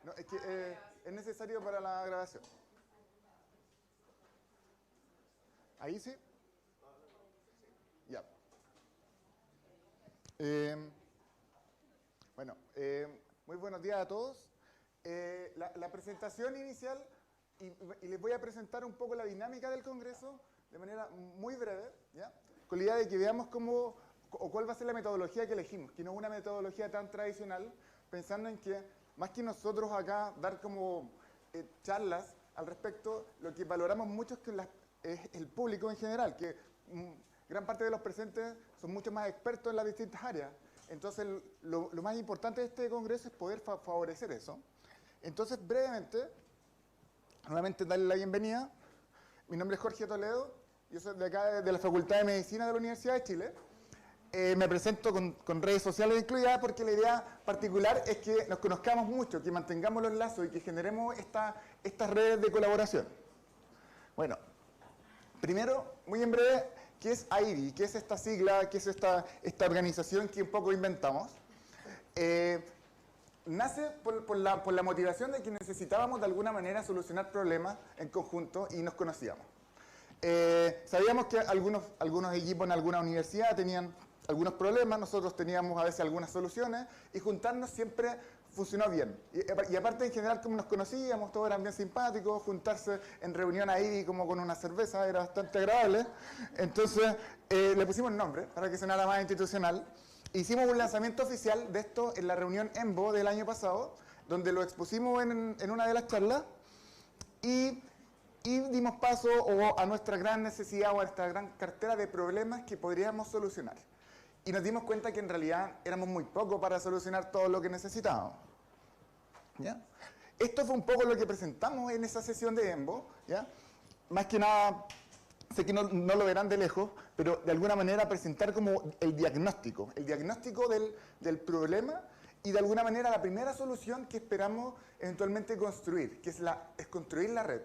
No, es que es necesario para la grabación. ¿Ahí sí? Ya. Muy buenos días a todos. La presentación inicial, y les voy a presentar un poco la dinámica del Congreso de manera muy breve, ¿ya? Con la idea de que veamos cómo o cuál va a ser la metodología que elegimos, que no es una metodología tan tradicional, pensando en que, más que nosotros acá dar como charlas al respecto, lo que valoramos mucho es que es el público en general, que gran parte de los presentes son mucho más expertos en las distintas áreas. Entonces, lo más importante de este congreso es poder favorecer eso. Entonces, brevemente, nuevamente darle la bienvenida. Mi nombre es Jorge Toledo, yo soy de acá, de la Facultad de Medicina de la Universidad de Chile. Me presento con redes sociales incluidas porque la idea particular es que nos conozcamos mucho, que mantengamos los lazos y que generemos estas redes de colaboración. Bueno, primero, muy en breve, ¿qué es IRI? ¿Qué es esta sigla? ¿Qué es esta organización que un poco inventamos? Nace por la motivación de que necesitábamos de alguna manera solucionar problemas en conjunto y nos conocíamos. Sabíamos que algunos equipos en alguna universidad tenían algunos problemas, nosotros teníamos a veces algunas soluciones y juntarnos siempre funcionó bien. Y aparte en general como nos conocíamos, todos eran bien simpáticos, juntarse en reunión ahí como con una cerveza era bastante agradable. Entonces le pusimos nombre para que sonara más institucional. Hicimos un lanzamiento oficial de esto en la reunión EMBO del año pasado, donde lo expusimos en una de las charlas y dimos paso a nuestra gran necesidad o a nuestra gran cartera de problemas que podríamos solucionar. Y nos dimos cuenta que en realidad éramos muy pocos para solucionar todo lo que necesitábamos. ¿Ya? Esto fue un poco lo que presentamos en esa sesión de EMBO. ¿Ya? Más que nada, sé que no lo verán de lejos, pero de alguna manera presentar como el diagnóstico del problema y de alguna manera la primera solución que esperamos eventualmente construir, que es construir la red.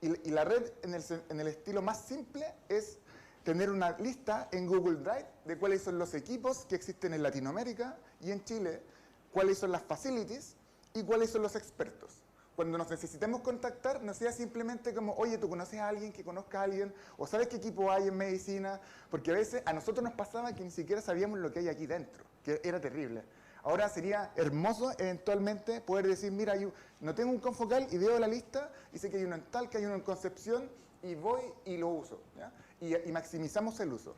Y la red, en el estilo más simple, es tener una lista en Google Drive de cuáles son los equipos que existen en Latinoamérica y en Chile, cuáles son las facilities y cuáles son los expertos. Cuando nos necesitemos contactar, no sea simplemente como, oye, ¿tú conoces a alguien que conozca a alguien? ¿O sabes qué equipo hay en medicina? Porque a veces a nosotros nos pasaba que ni siquiera sabíamos lo que hay aquí dentro, que era terrible. Ahora sería hermoso eventualmente poder decir, mira, yo no tengo un Confocal y veo la lista y sé que hay uno en Talca, hay uno en Concepción y voy y lo uso, ¿ya? Y maximizamos el uso.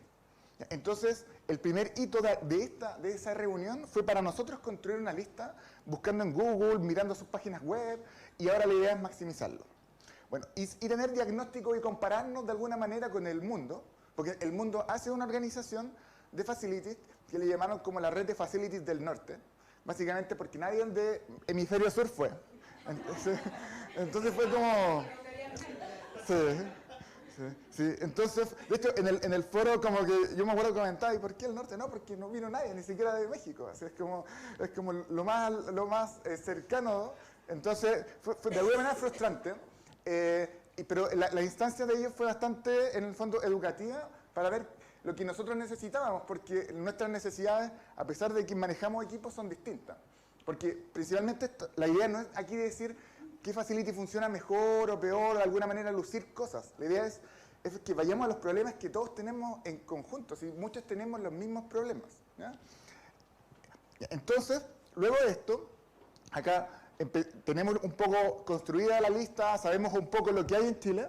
¿Ya? Entonces, el primer hito de esa reunión fue para nosotros construir una lista, buscando en Google, mirando sus páginas web, y ahora la idea es maximizarlo. Bueno, y tener diagnóstico y compararnos de alguna manera con el mundo, porque el mundo hace una organización de facilities que le llamaron como la red de facilities del norte, básicamente porque nadie de hemisferio sur fue. Entonces fue como... Sí. Entonces, de hecho, en el foro como que yo me acuerdo que comentaba, ¿y por qué el norte? No, porque no vino nadie, ni siquiera de México. Así es como lo más cercano. Entonces, fue de alguna manera frustrante. Pero la instancia de ellos fue bastante, en el fondo, educativa para ver lo que nosotros necesitábamos, porque nuestras necesidades, a pesar de que manejamos equipos, son distintas. Porque principalmente la idea no es aquí decir qué facility funciona mejor o peor, de alguna manera lucir cosas. La idea es que vayamos a los problemas que todos tenemos en conjunto, si muchos tenemos los mismos problemas. ¿Ya? Entonces, luego de esto, acá tenemos un poco construida la lista, sabemos un poco lo que hay en Chile.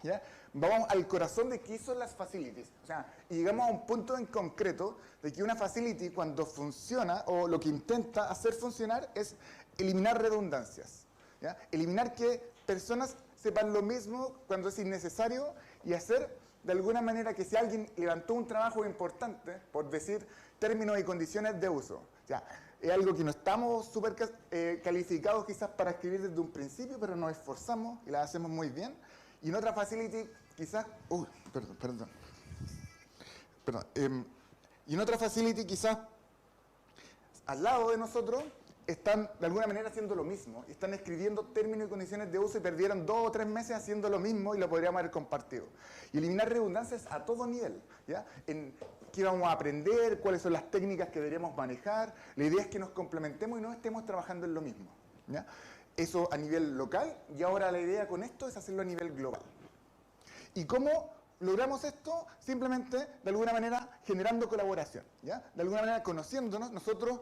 ¿Ya? Vamos al corazón de qué son las facilities. O sea, y llegamos a un punto en concreto de que una facility cuando funciona o lo que intenta hacer funcionar es eliminar redundancias. ¿Ya? Eliminar que personas sepan lo mismo cuando es innecesario y hacer de alguna manera que si alguien levantó un trabajo importante, por decir términos y condiciones de uso, ya, es algo que no estamos súper calificados quizás para escribir desde un principio, pero nos esforzamos y la hacemos muy bien. Y en otra facility, quizás... y en otra facility, quizás, al lado de nosotros, están de alguna manera haciendo lo mismo. Están escribiendo términos y condiciones de uso y perdieron 2 o 3 meses haciendo lo mismo y lo podríamos haber compartido. Y eliminar redundancias a todo nivel. ¿Ya? En qué vamos a aprender, cuáles son las técnicas que deberíamos manejar. La idea es que nos complementemos y no estemos trabajando en lo mismo. ¿ya? Eso a nivel local, y ahora la idea con esto es hacerlo a nivel global. ¿Y cómo logramos esto? Simplemente, de alguna manera, generando colaboración, ¿ya? De alguna manera, conociéndonos. Nosotros,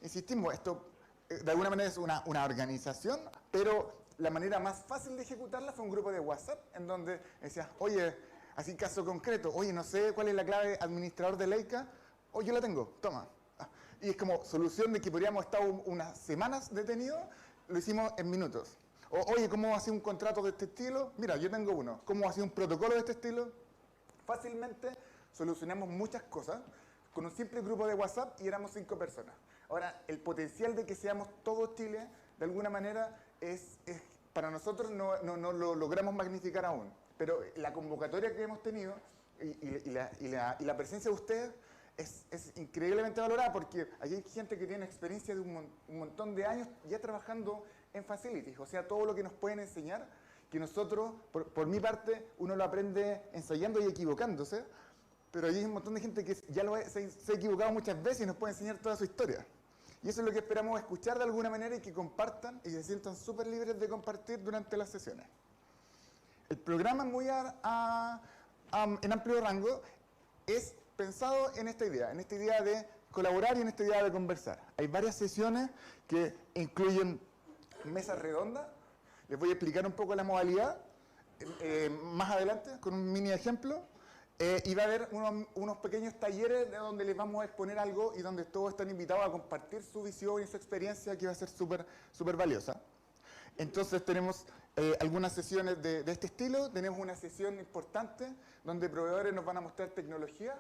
insistimos, esto de alguna manera es una organización, pero la manera más fácil de ejecutarla fue un grupo de WhatsApp, en donde decías, oye, así caso concreto, oye, no sé cuál es la clave administrador de Leica, yo la tengo, toma. Y es como solución de que podríamos estar unas semanas detenidos, lo hicimos en minutos. Oye, ¿cómo hacer un contrato de este estilo? Mira, yo tengo uno. ¿Cómo hacer un protocolo de este estilo? Fácilmente solucionamos muchas cosas con un simple grupo de WhatsApp y éramos 5 personas. Ahora, el potencial de que seamos todo Chile, de alguna manera, para nosotros no lo logramos magnificar aún. Pero la convocatoria que hemos tenido y la presencia de ustedes es increíblemente valorada, porque hay gente que tiene experiencia de un montón de años ya trabajando en Facilities. O sea, todo lo que nos pueden enseñar, que nosotros, por mi parte, uno lo aprende ensayando y equivocándose, pero hay un montón de gente que ya se ha equivocado muchas veces y nos puede enseñar toda su historia. Y eso es lo que esperamos escuchar de alguna manera y que compartan y se sientan súper libres de compartir durante las sesiones. El programa muy en amplio rango es pensado en esta idea de colaborar y en esta idea de conversar. Hay varias sesiones que incluyen mesas redondas. Les voy a explicar un poco la modalidad más adelante con un mini ejemplo. Y va a haber unos pequeños talleres de donde les vamos a exponer algo y donde todos están invitados a compartir su visión y su experiencia, que va a ser súper valiosa. Entonces tenemos algunas sesiones de este estilo. Tenemos una sesión importante donde proveedores nos van a mostrar tecnología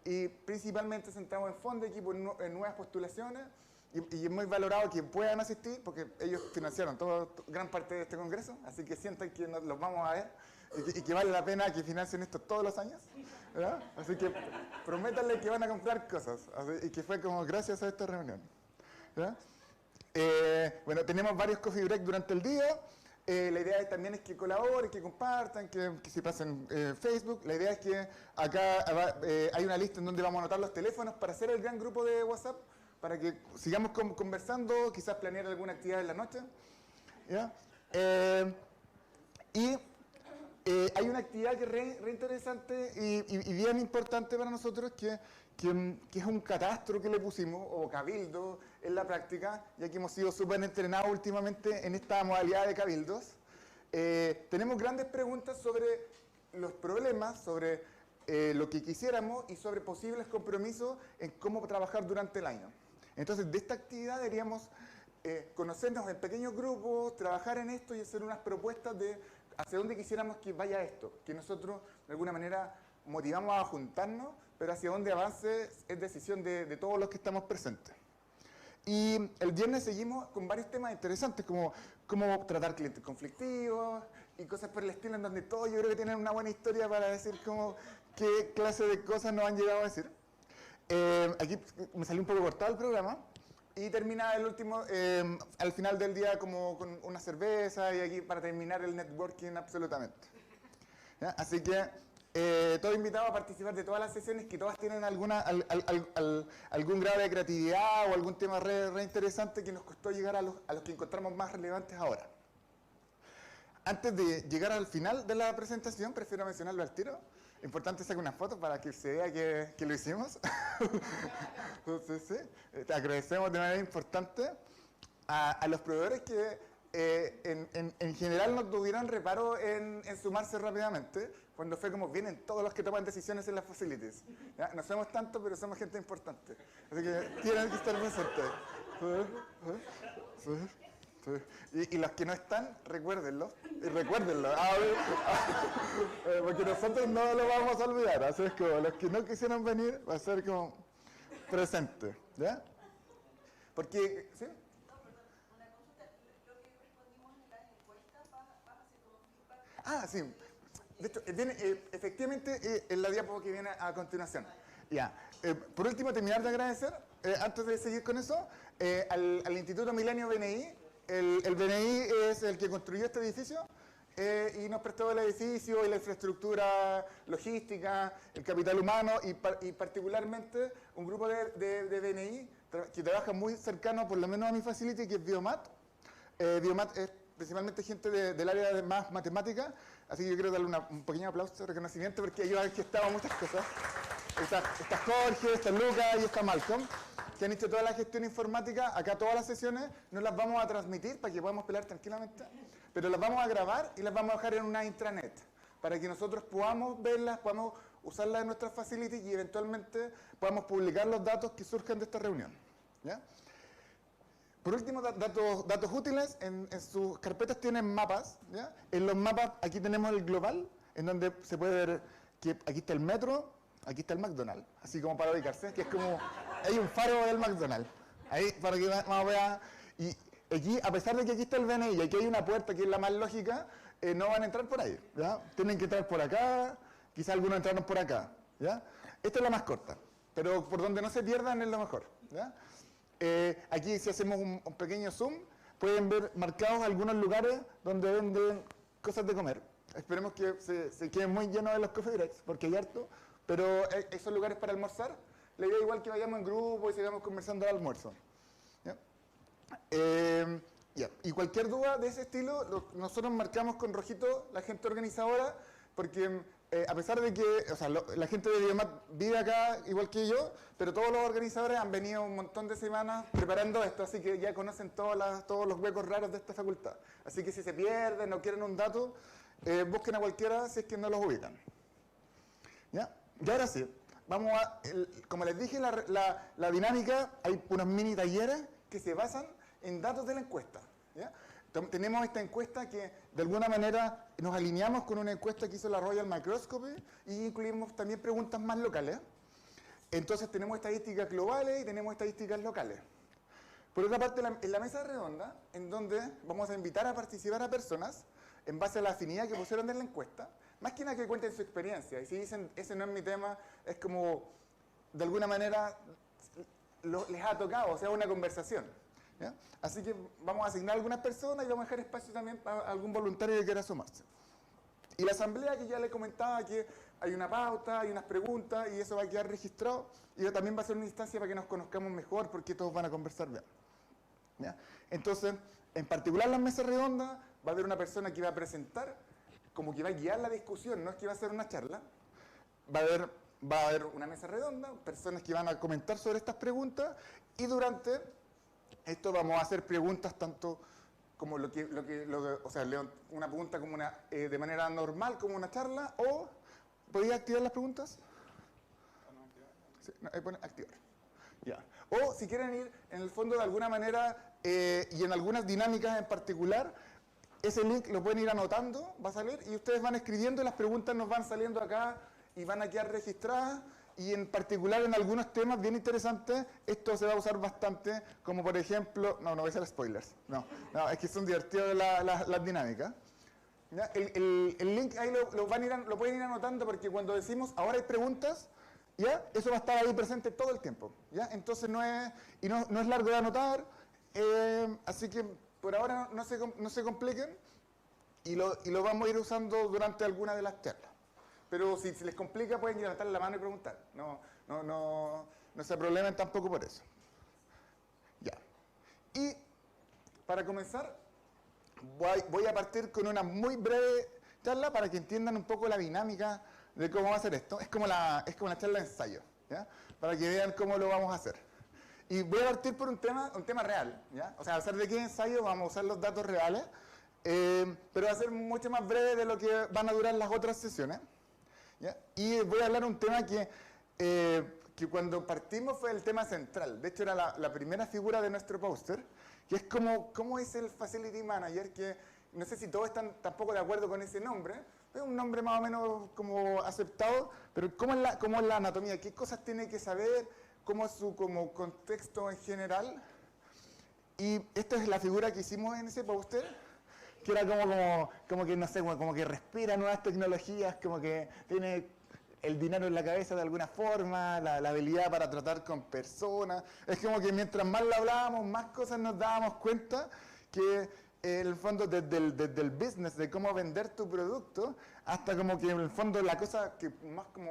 y principalmente centramos en fondo de equipo en nuevas postulaciones y es muy valorado que puedan asistir porque ellos financiaron gran parte de este congreso, así que sientan que los vamos a ver y que vale la pena que financien esto todos los años, ¿verdad? Así que prométanle que van a comprar cosas y que fue como gracias a esta reunión, ¿verdad? Bueno, tenemos varios coffee break durante el día. La idea también es que colaboren, que compartan, que se pasen Facebook. La idea es que acá hay una lista en donde vamos a anotar los teléfonos para hacer el gran grupo de WhatsApp, para que sigamos conversando, quizás planear alguna actividad en la noche, ¿ya? Hay una actividad que es re interesante y bien importante para nosotros, que es un catastro que le pusimos, o cabildo en la práctica, ya que hemos sido súper entrenados últimamente en esta modalidad de cabildos. Tenemos grandes preguntas sobre los problemas, sobre lo que quisiéramos y sobre posibles compromisos en cómo trabajar durante el año. Entonces, de esta actividad deberíamos conocernos en pequeños grupos, trabajar en esto y hacer unas propuestas de hacia dónde quisiéramos que vaya esto, que nosotros de alguna manera motivamos a juntarnos, pero hacia dónde avance es decisión de todos los que estamos presentes. Y el viernes seguimos con varios temas interesantes, como cómo tratar clientes conflictivos y cosas por el estilo, en donde todos yo creo que tienen una buena historia para decir qué clase de cosas nos han llegado a decir. Aquí me salió un poco cortado el programa y termina el último, al final del día como con una cerveza y aquí para terminar el networking absolutamente. ¿Ya? Así que todos invitados a participar de todas las sesiones, que todas tienen algún grado de creatividad o algún tema re interesante que nos costó llegar a los que encontramos más relevantes ahora. Antes de llegar al final de la presentación, prefiero mencionarlo al tiro. Importante sacar una foto para que se vea que lo hicimos. Entonces, sí, te agradecemos de manera importante a los proveedores que en general no tuvieron reparo en sumarse rápidamente, cuando fue como vienen todos los que toman decisiones en las facilities. ¿Ya? No somos tantos, pero somos gente importante. Así que tienen que estar presentes. Y los que no están, recuérdenlo. Y recuérdenlo. Porque nosotros no lo vamos a olvidar. Así es como los que no quisieron venir, va a ser como presente. ¿Ya? Porque, ¿sí? Sí. De hecho, efectivamente, en la diapositiva que viene a continuación. Ya. Por último, terminar de agradecer, antes de seguir con eso, al Instituto Milenio BNI. El BNI es el que construyó este edificio y nos prestó el edificio y la infraestructura logística, el capital humano y particularmente un grupo de BNI que trabaja muy cercano, por lo menos a mi facility, que es Biomat. Biomat es principalmente gente del área de más matemática, así que yo quiero darle un pequeño aplauso de reconocimiento porque ellos han gestado muchas cosas. Está Jorge, está Lucas y está Malcolm, que han hecho toda la gestión informática. Acá todas las sesiones no las vamos a transmitir para que podamos pelear tranquilamente, pero las vamos a grabar y las vamos a dejar en una intranet para que nosotros podamos verlas, podamos usarlas en nuestras facilities y eventualmente podamos publicar los datos que surjan de esta reunión. ¿Ya? Por último, datos útiles, en sus carpetas tienen mapas. ¿Ya? En los mapas, aquí tenemos el global, en donde se puede ver que aquí está el metro, aquí está el McDonald's, así como para ubicarse, que es como, hay un faro del McDonald's, ahí para que más vean. Y aquí, a pesar de que aquí está el BNI y aquí hay una puerta que es la más lógica, no van a entrar por ahí, ¿ya? Tienen que entrar por acá, quizás algunos entraron por acá, ¿ya? Esta es la más corta, pero por donde no se pierdan es lo mejor, ¿ya? Aquí si hacemos un pequeño zoom, pueden ver marcados algunos lugares donde venden cosas de comer. Esperemos que se queden muy llenos de los coffee breaks, porque hay harto, pero esos lugares para almorzar, la idea es igual que vayamos en grupo y sigamos conversando al almuerzo. ¿Ya? Y cualquier duda de ese estilo, nosotros marcamos con rojito la gente organizadora, porque a pesar de que la gente de Biomat vive acá igual que yo, pero todos los organizadores han venido un montón de semanas preparando esto, así que ya conocen todos los huecos raros de esta facultad. Así que si se pierden o quieren un dato, busquen a cualquiera si es que no los ubican. ¿Ya? Y ahora sí, vamos como les dije, la dinámica, hay unos mini talleres que se basan en datos de la encuesta. ¿Ya? Tenemos esta encuesta que de alguna manera nos alineamos con una encuesta que hizo la Royal Microscopy y incluimos también preguntas más locales. Entonces tenemos estadísticas globales y tenemos estadísticas locales. Por otra parte, en la mesa redonda, en donde vamos a invitar a participar a personas en base a la afinidad que pusieron en la encuesta, más que nada que cuenten su experiencia. Y si dicen, ese no es mi tema, es como, de alguna manera, les ha tocado, o sea, una conversación. ¿Ya? Así que vamos a asignar a algunas personas y vamos a dejar espacio también para algún voluntario que quiera sumarse. Y la asamblea, que ya le comentaba que hay una pauta, hay unas preguntas y eso va a quedar registrado y también va a ser una instancia para que nos conozcamos mejor porque todos van a conversar bien. ¿Ya? Entonces, en particular las mesas redondas, va a haber una persona que va a presentar, como que va a guiar la discusión, no es que va a hacer una charla. Va a haber una mesa redonda, personas que van a comentar sobre estas preguntas y durante esto vamos a hacer preguntas tanto como o sea, una pregunta como de manera normal como una charla, o ¿podría activar las preguntas? Sí, no, ahí pone activar. Ya. O si quieren ir en el fondo de alguna manera y en algunas dinámicas en particular, ese link lo pueden ir anotando, va a salir y ustedes van escribiendo y las preguntas nos van saliendo acá y van a quedar registradas. Y en particular en algunos temas bien interesantes, esto se va a usar bastante, como por ejemplo, no voy a hacer spoilers, no, es que son divertidas las dinámicas. ¿Ya? El link ahí lo pueden ir anotando porque cuando decimos ahora hay preguntas, ¿ya? Eso va a estar ahí presente todo el tiempo. ¿Ya? Entonces no es largo de anotar, así que por ahora no se compliquen y lo vamos a ir usando durante alguna de las charlas. Pero si les complica, pueden levantar la mano y preguntar. No se problemen tampoco por eso. Ya. Y para comenzar, voy a partir con una muy breve charla para que entiendan un poco la dinámica de cómo va a ser esto. Es como la charla de ensayo, ¿ya? Para que vean cómo lo vamos a hacer. Y voy a partir por un tema real, ¿ya? O sea, a pesar de que es ensayo, vamos a usar los datos reales, pero va a ser mucho más breve de lo que van a durar las otras sesiones. ¿Ya? Y voy a hablar de un tema que cuando partimos fue el tema central. De hecho, era la primera figura de nuestro póster, que es cómo es el Facility Manager, que no sé si todos están tampoco de acuerdo con ese nombre. Es un nombre más o menos como aceptado, pero ¿cómo es la anatomía? ¿Qué cosas tiene que saber? ¿Cómo es su contexto en general? Y esta es la figura que hicimos en ese póster, que era como que, no sé, como que respira nuevas tecnologías, como que tiene el dinero en la cabeza de alguna forma, la habilidad para tratar con personas. Es como que mientras más lo hablábamos, más cosas nos dábamos cuenta que en el fondo desde el business, de cómo vender tu producto, hasta como que en el fondo la cosa que más como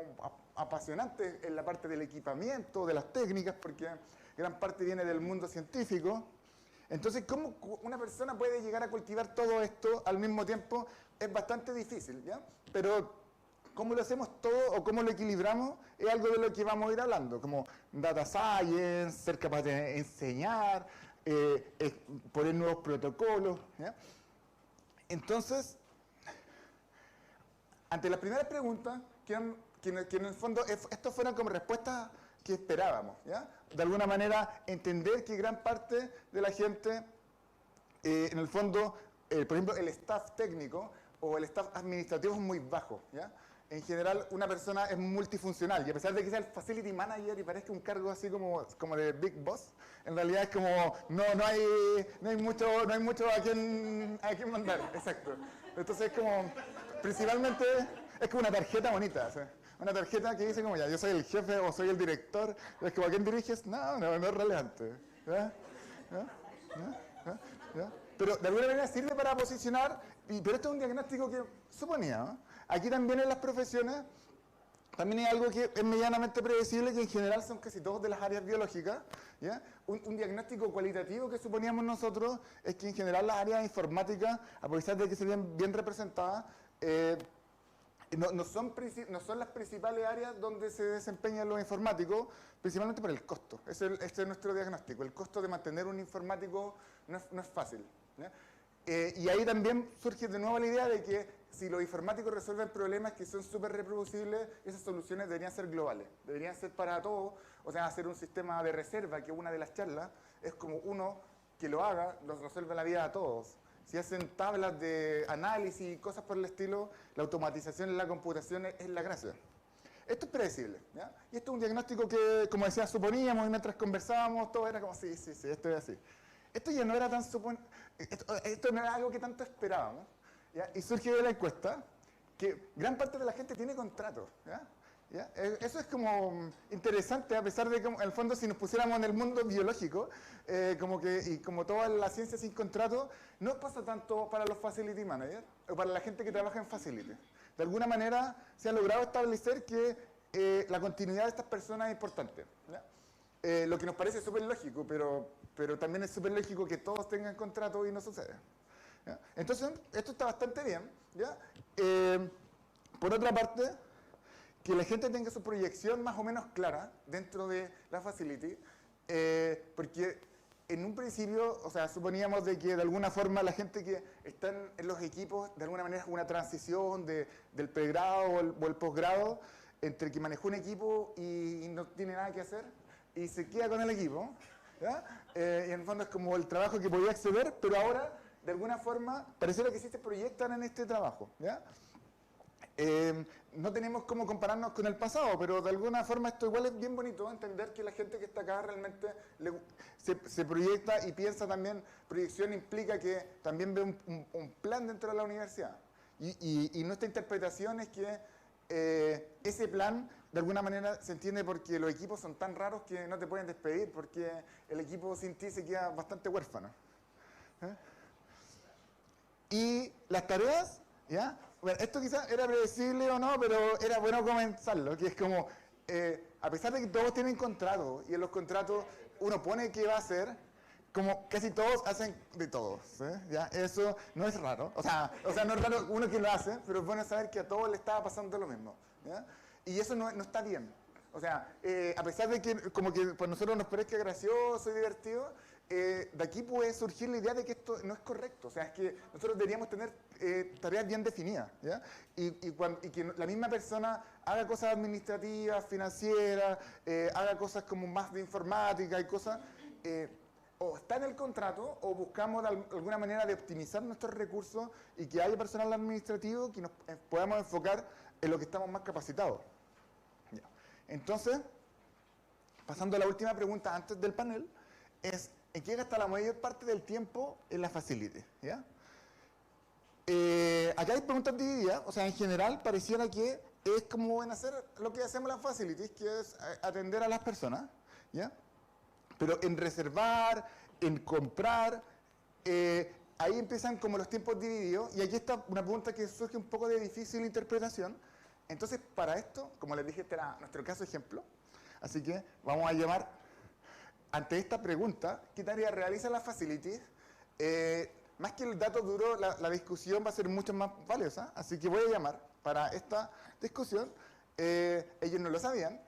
apasionante es la parte del equipamiento, de las técnicas, porque gran parte viene del mundo científico. Entonces, ¿cómo una persona puede llegar a cultivar todo esto al mismo tiempo? Es bastante difícil, ¿ya? Pero cómo lo hacemos todo o cómo lo equilibramos es algo de lo que vamos a ir hablando, como data science, ser capaz de enseñar, poner nuevos protocolos, ¿ya? Entonces, ante las primeras preguntas, que en el fondo estos fueron como respuestas que esperábamos, ¿ya? De alguna manera, entender que gran parte de la gente, en el fondo, por ejemplo, el staff técnico o el staff administrativo es muy bajo, ¿ya? En general, una persona es multifuncional y a pesar de que sea el facility manager y parezca un cargo así como de big boss, en realidad es como, no hay mucho a quién mandar, exacto. Entonces es como, principalmente, es como una tarjeta bonita, ¿sí? Una tarjeta que dice como ya, yo soy el jefe o soy el director, es como a quién diriges, no es relevante. ¿Ya? ¿Ya? Pero de alguna manera sirve para posicionar, pero esto es un diagnóstico que suponía, ¿no? Aquí también en las profesiones, también hay algo que es medianamente predecible, que en general son casi todos de las áreas biológicas, ¿ya? Un diagnóstico cualitativo que suponíamos nosotros es que en general las áreas informáticas, a pesar de que se ven bien representadas, no son las principales áreas donde se desempeñan los informáticos, principalmente por el costo. Este es nuestro diagnóstico. El costo de mantener un informático no es fácil, ¿ya? Y ahí también surge de nuevo la idea de que si los informáticos resuelven problemas que son súper reproducibles, esas soluciones deberían ser globales, deberían ser para todos, o sea, hacer un sistema de reserva, que una de las charlas es como uno que lo haga, nos resuelve la vida a todos. Si hacen tablas de análisis y cosas por el estilo, la automatización en la computación es la gracia. Esto es predecible, ¿ya? Y esto es un diagnóstico que, como decía, suponíamos y mientras conversábamos, todo era como, sí, esto es así. Esto ya no era tan esto no era algo que tanto esperábamos, ¿ya? Y surge de la encuesta que gran parte de la gente tiene contratos, ¿ya? ¿Ya? Eso es como interesante, a pesar de que en el fondo si nos pusiéramos en el mundo biológico, como toda la ciencia sin contrato, no pasa tanto para los facility managers o para la gente que trabaja en facility. De alguna manera se ha logrado establecer que la continuidad de estas personas es importante, ¿ya? Lo que nos parece súper lógico, pero también es súper lógico que todos tengan contrato y no sucede, ¿ya? Entonces, esto está bastante bien, ¿ya? Por otra parte, que la gente tenga su proyección más o menos clara dentro de la facility, porque en un principio, o sea, suponíamos de que de alguna forma la gente que está en los equipos, de alguna manera es una transición del pregrado o el posgrado, entre que manejó un equipo y no tiene nada que hacer, y se queda con el equipo, ¿ya? Y en el fondo es como el trabajo que podía acceder, pero ahora, de alguna forma, pareciera que sí se proyectan en este trabajo, ¿ya? No tenemos cómo compararnos con el pasado, pero de alguna forma esto igual es bien bonito, entender que la gente que está acá realmente se proyecta y piensa también. Proyección implica que también ve un plan dentro de la universidad. Y nuestra interpretación es que ese plan de alguna manera se entiende porque los equipos son tan raros que no te pueden despedir, porque el equipo sin ti se queda bastante huérfano. Y las tareas, ¿ya? Bueno, esto quizás era predecible o no, pero era bueno comenzarlo, que es como, a pesar de que todos tienen contratos, y en los contratos uno pone qué va a hacer, como casi todos hacen de todos, ¿ya? Eso no es raro, o sea, no es raro uno que lo hace, pero es bueno saber que a todos le estaba pasando lo mismo, ¿ya? Y eso no está bien. O sea, a pesar de que como que por nosotros nos parezca gracioso y divertido, de aquí puede surgir la idea de que esto no es correcto. O sea, es que nosotros deberíamos tener tareas bien definidas, ¿ya? Y que la misma persona haga cosas administrativas, financieras, haga cosas como más de informática y cosas, o está en el contrato o buscamos de alguna manera de optimizar nuestros recursos y que haya personal administrativo que nos podamos enfocar en lo que estamos más capacitados. Ya. Entonces, pasando a la última pregunta antes del panel, es ¿en qué gasta la mayor parte del tiempo en la facility? ¿Ya? Acá hay preguntas divididas, o sea, en general pareciera que es como en hacer lo que hacemos en las facilities, que es atender a las personas, ¿ya? Pero en reservar, en comprar, ahí empiezan como los tiempos divididos, y aquí está una pregunta que surge un poco de difícil interpretación. Entonces, para esto, como les dije, este era nuestro caso ejemplo, así que vamos a llamar ante esta pregunta, ¿qué tarea realizan las facilities? Más que el dato duro, la discusión va a ser mucho más valiosa, así que voy a llamar para esta discusión. Ellos no lo sabían.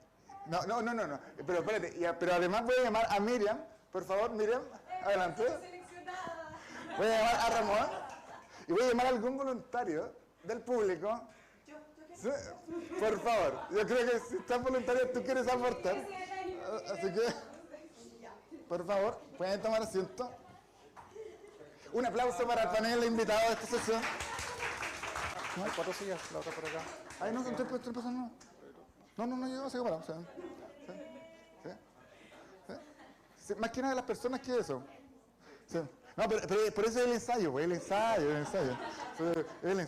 No, pero espérate, pero además voy a llamar a Miriam. Por favor, Miriam, adelante. Voy a llamar a Ramón y voy a llamar a algún voluntario del público. ¿Sí? Por favor, yo creo que si estás voluntario tú quieres aportar. Así que, por favor, pueden tomar asiento. Un aplauso para el panel de invitados de esta sesión. No hay 4 sillas, la otra por acá. Ay, no, son 3 personas. No, yo se parado. ¿Sí? Más que nada las personas que eso. ¿Sí? No, pero por eso es el ensayo, el ensayo.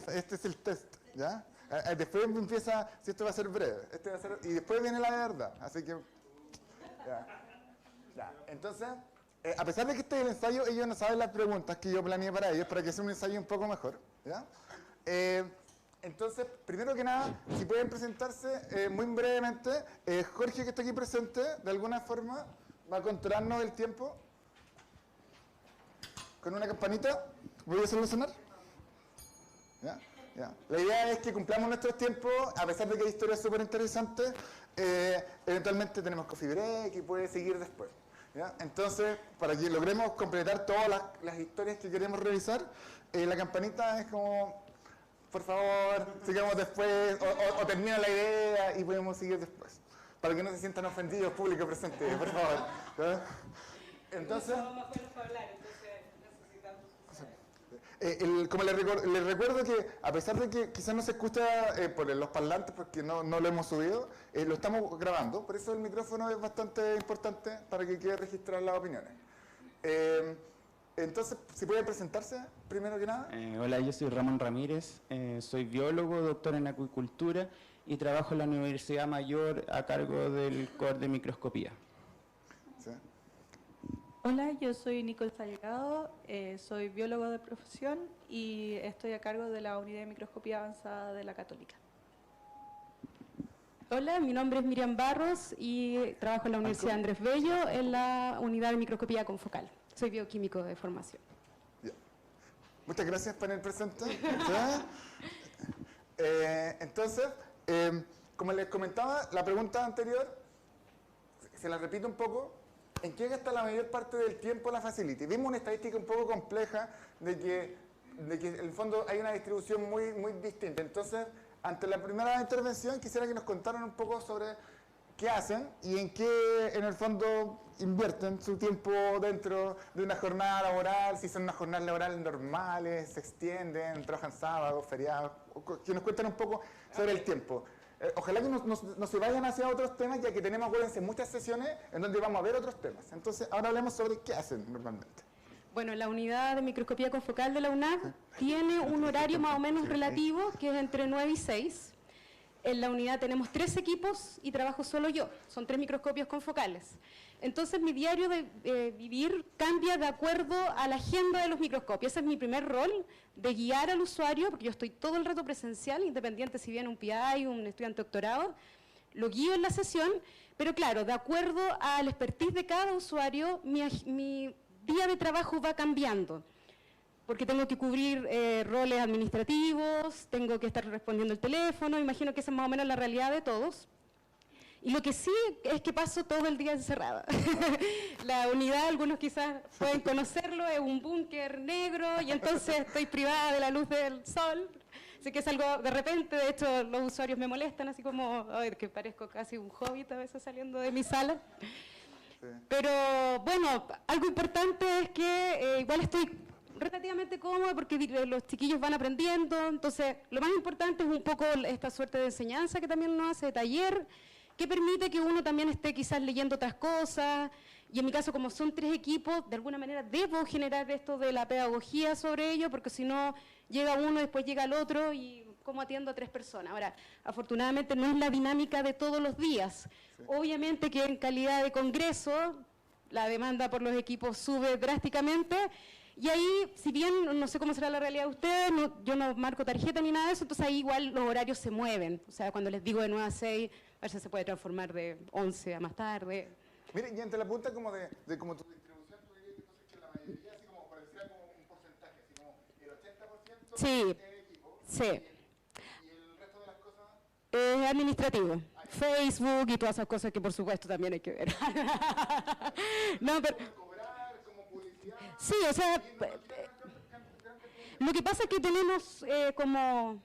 Este es el test, ¿ya? Después empieza, si esto va a ser breve, y después viene la verdad, así que, ya. Entonces, a pesar de que este es el ensayo, ellos no saben las preguntas que yo planeé para ellos, para que sea un ensayo un poco mejor, ¿ya? Entonces, primero que nada, si pueden presentarse muy brevemente, Jorge, que está aquí presente, de alguna forma, va a controlarnos el tiempo con una campanita. ¿Voy a hacerlo sonar? ¿Ya? Ya. La idea es que cumplamos nuestros tiempos, a pesar de que hay historias súper interesantes, eventualmente tenemos coffee break y puede seguir después. ¿Ya? Entonces, para que logremos completar todas las historias que queremos revisar, la campanita es como, por favor, sigamos después, o termina la idea y podemos seguir después. Para que no se sientan ofendidos, público presente, por favor. ¿Ya? Entonces... como les recuerdo que, a pesar de que quizás no se escucha por los parlantes, porque no lo hemos subido, lo estamos grabando, por eso el micrófono es bastante importante para que quede registradas las opiniones. Entonces, si pueden presentarse, primero que nada. Hola, yo soy Ramón Ramírez, soy biólogo, doctor en acuicultura y trabajo en la Universidad Mayor a cargo del core de microscopía. ¿Sí? Hola, yo soy Nicole Salgado, soy biólogo de profesión y estoy a cargo de la unidad de microscopía avanzada de la Católica. Hola, mi nombre es Miriam Barros y trabajo en la Universidad Andrés Bello en la unidad de microscopía confocal. Soy bioquímico de formación. Yeah. Muchas gracias, panel presente. Entonces, como les comentaba, la pregunta anterior, se la repito un poco. ¿En qué gasta la mayor parte del tiempo la facility? Vimos una estadística un poco compleja de que en el fondo hay una distribución muy distinta. Entonces, ante la primera intervención, quisiera que nos contaran un poco sobre qué hacen y en qué, en el fondo, invierten su tiempo dentro de una jornada laboral, si son unas jornadas laborales normales, se extienden, trabajan sábados, feriados, que nos cuenten un poco sobre el tiempo. Ojalá que no se vayan hacia otros temas, ya que tenemos, acuérdense, muchas sesiones en donde vamos a ver otros temas. Entonces, ahora hablemos sobre qué hacen normalmente. Bueno, la unidad de microscopía confocal de la UNAC tiene un horario más o menos relativo, que es entre 9 y 6. En la unidad tenemos 3 equipos y trabajo solo yo. Son 3 microscopios confocales. Entonces, mi diario de vivir cambia de acuerdo a la agenda de los microscopios. Ese es mi primer rol, de guiar al usuario, porque yo estoy todo el rato presencial, independiente si viene un PI, un estudiante de doctorado, lo guío en la sesión, pero claro, de acuerdo al expertise de cada usuario, mi día de trabajo va cambiando, porque tengo que cubrir roles administrativos, tengo que estar respondiendo el teléfono, imagino que esa es más o menos la realidad de todos. Y lo que sí es que paso todo el día encerrada. La unidad, algunos quizás pueden conocerlo, es un búnker negro y entonces estoy privada de la luz del sol. Así que es algo de repente, de hecho los usuarios me molestan, así como, ay, que parezco casi un hobbit a veces saliendo de mi sala. Sí. Pero bueno, algo importante es que igual estoy relativamente cómoda porque los chiquillos van aprendiendo, entonces lo más importante es un poco esta suerte de enseñanza que también nos hace, de taller, que permite que uno también esté quizás leyendo otras cosas, y en mi caso, como son 3 equipos, de alguna manera debo generar esto de la pedagogía sobre ello, porque si no, llega uno, después llega el otro, y cómo atiendo a 3 personas. Ahora, afortunadamente no es la dinámica de todos los días. Sí. Obviamente que en calidad de congreso, la demanda por los equipos sube drásticamente, y ahí, si bien no sé cómo será la realidad de ustedes, yo no marco tarjeta ni nada de eso, entonces ahí igual los horarios se mueven. O sea, cuando les digo de 9 a 6, a veces se puede transformar de 11 a más tarde. Miren, y entre la punta como de como tu distribución, tú dirías que entonces que la mayoría, así como parecía como un porcentaje, así como el 80% Sí, es equipo, sí. y el resto de las cosas... Es administrativo. Facebook y todas esas cosas que por supuesto también hay que ver. No, pero... Como cobrar, como publicidad... Sí, o sea, lo que pasa es que tenemos como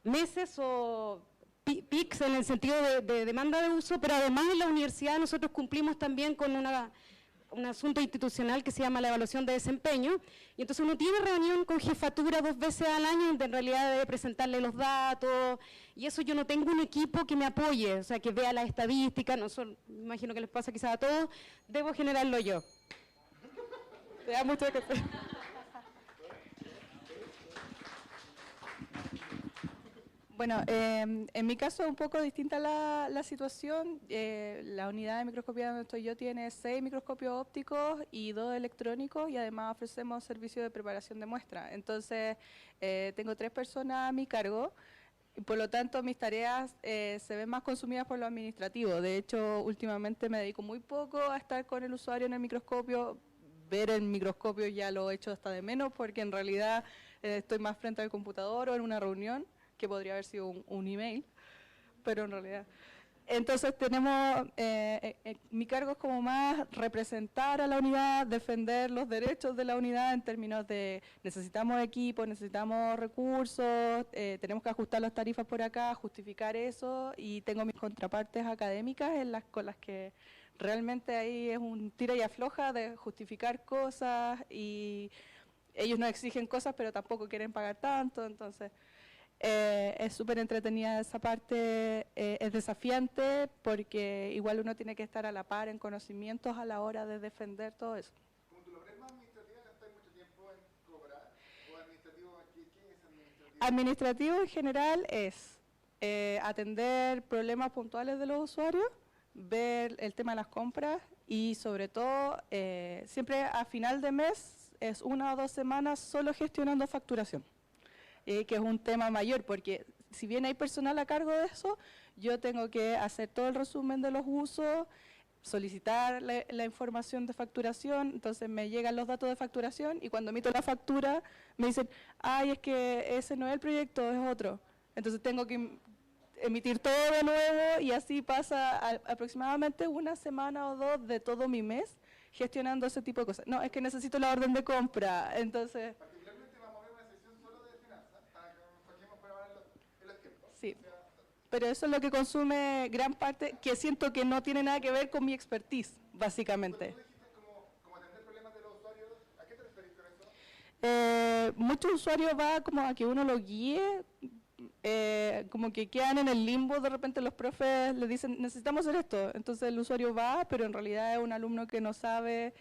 meses o pics en el sentido de demanda de uso, pero además en la universidad nosotros cumplimos también con un asunto institucional que se llama la evaluación de desempeño, y entonces uno tiene reunión con jefatura 2 veces al año, donde en realidad debe presentarle los datos, y eso yo no tengo un equipo que me apoye, o sea, que vea las estadísticas, no son, me imagino que les pasa quizás a todos, debo generarlo yo. Te da mucho que hacer. Bueno, en mi caso es un poco distinta la situación. La unidad de microscopía donde estoy yo tiene 6 microscopios ópticos y 2 electrónicos, y además ofrecemos servicio de preparación de muestra. Entonces, tengo 3 personas a mi cargo, y por lo tanto mis tareas se ven más consumidas por lo administrativo. De hecho, últimamente me dedico muy poco a estar con el usuario en el microscopio. Ver el microscopio ya lo he hecho hasta de menos, porque en realidad estoy más frente al computador o en una reunión, que podría haber sido un email, pero en realidad... Entonces tenemos, mi cargo es como más representar a la unidad, defender los derechos de la unidad en términos de necesitamos equipo, necesitamos recursos, tenemos que ajustar las tarifas por acá, justificar eso, y tengo mis contrapartes académicas con las que realmente ahí es un tira y afloja de justificar cosas, y ellos nos exigen cosas pero tampoco quieren pagar tanto, entonces... es súper entretenida esa parte, es desafiante porque igual uno tiene que estar a la par en conocimientos a la hora de defender todo eso. Como tú lo ves más administrativa, ¿gastáis mucho tiempo en cobrar? ¿O administrativo, qué es administrativo? Administrativo en general es atender problemas puntuales de los usuarios, ver el tema de las compras y sobre todo siempre a final de mes es 1 o 2 semanas solo gestionando facturación. Que es un tema mayor, porque si bien hay personal a cargo de eso, yo tengo que hacer todo el resumen de los usos, solicitar la información de facturación, entonces me llegan los datos de facturación y cuando emito la factura me dicen, ay, es que ese no es el proyecto, es otro. Entonces tengo que emitir todo de nuevo y así pasa aproximadamente 1 semana o 2 de todo mi mes gestionando ese tipo de cosas. No, es que necesito la orden de compra, entonces... Sí, pero eso es lo que consume gran parte, que siento que no tiene nada que ver con mi expertise, básicamente. Tú dijiste como atender problemas de los usuarios, ¿a qué te referís con eso? Muchos usuarios va como a que uno lo guíe, como que quedan en el limbo, de repente los profes les dicen, necesitamos hacer esto, entonces el usuario va, pero en realidad es un alumno que no sabe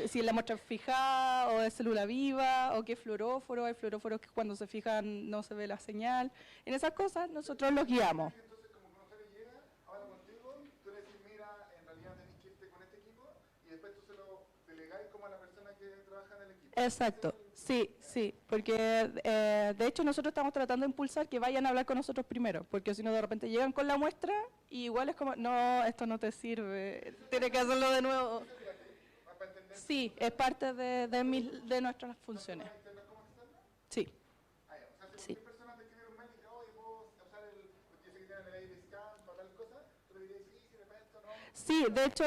si es la muestra fijada o es célula viva o qué fluoróforo, hay fluoróforos que cuando se fijan no se ve la señal. En esas cosas nosotros los guiamos. Entonces, como un usuario llega, habla contigo, tú le decís, mira, en realidad tenés que irte con este equipo, y después tú se lo delegáis como a la persona que trabaja en el equipo. Exacto, sí, sí, porque de hecho nosotros estamos tratando de impulsar que vayan a hablar con nosotros primero, porque si no de repente llegan con la muestra y igual es como, no, esto no te sirve, tienes que hacerlo de nuevo. Sí, es parte de nuestras funciones. Sí. Sí. Sí, de hecho,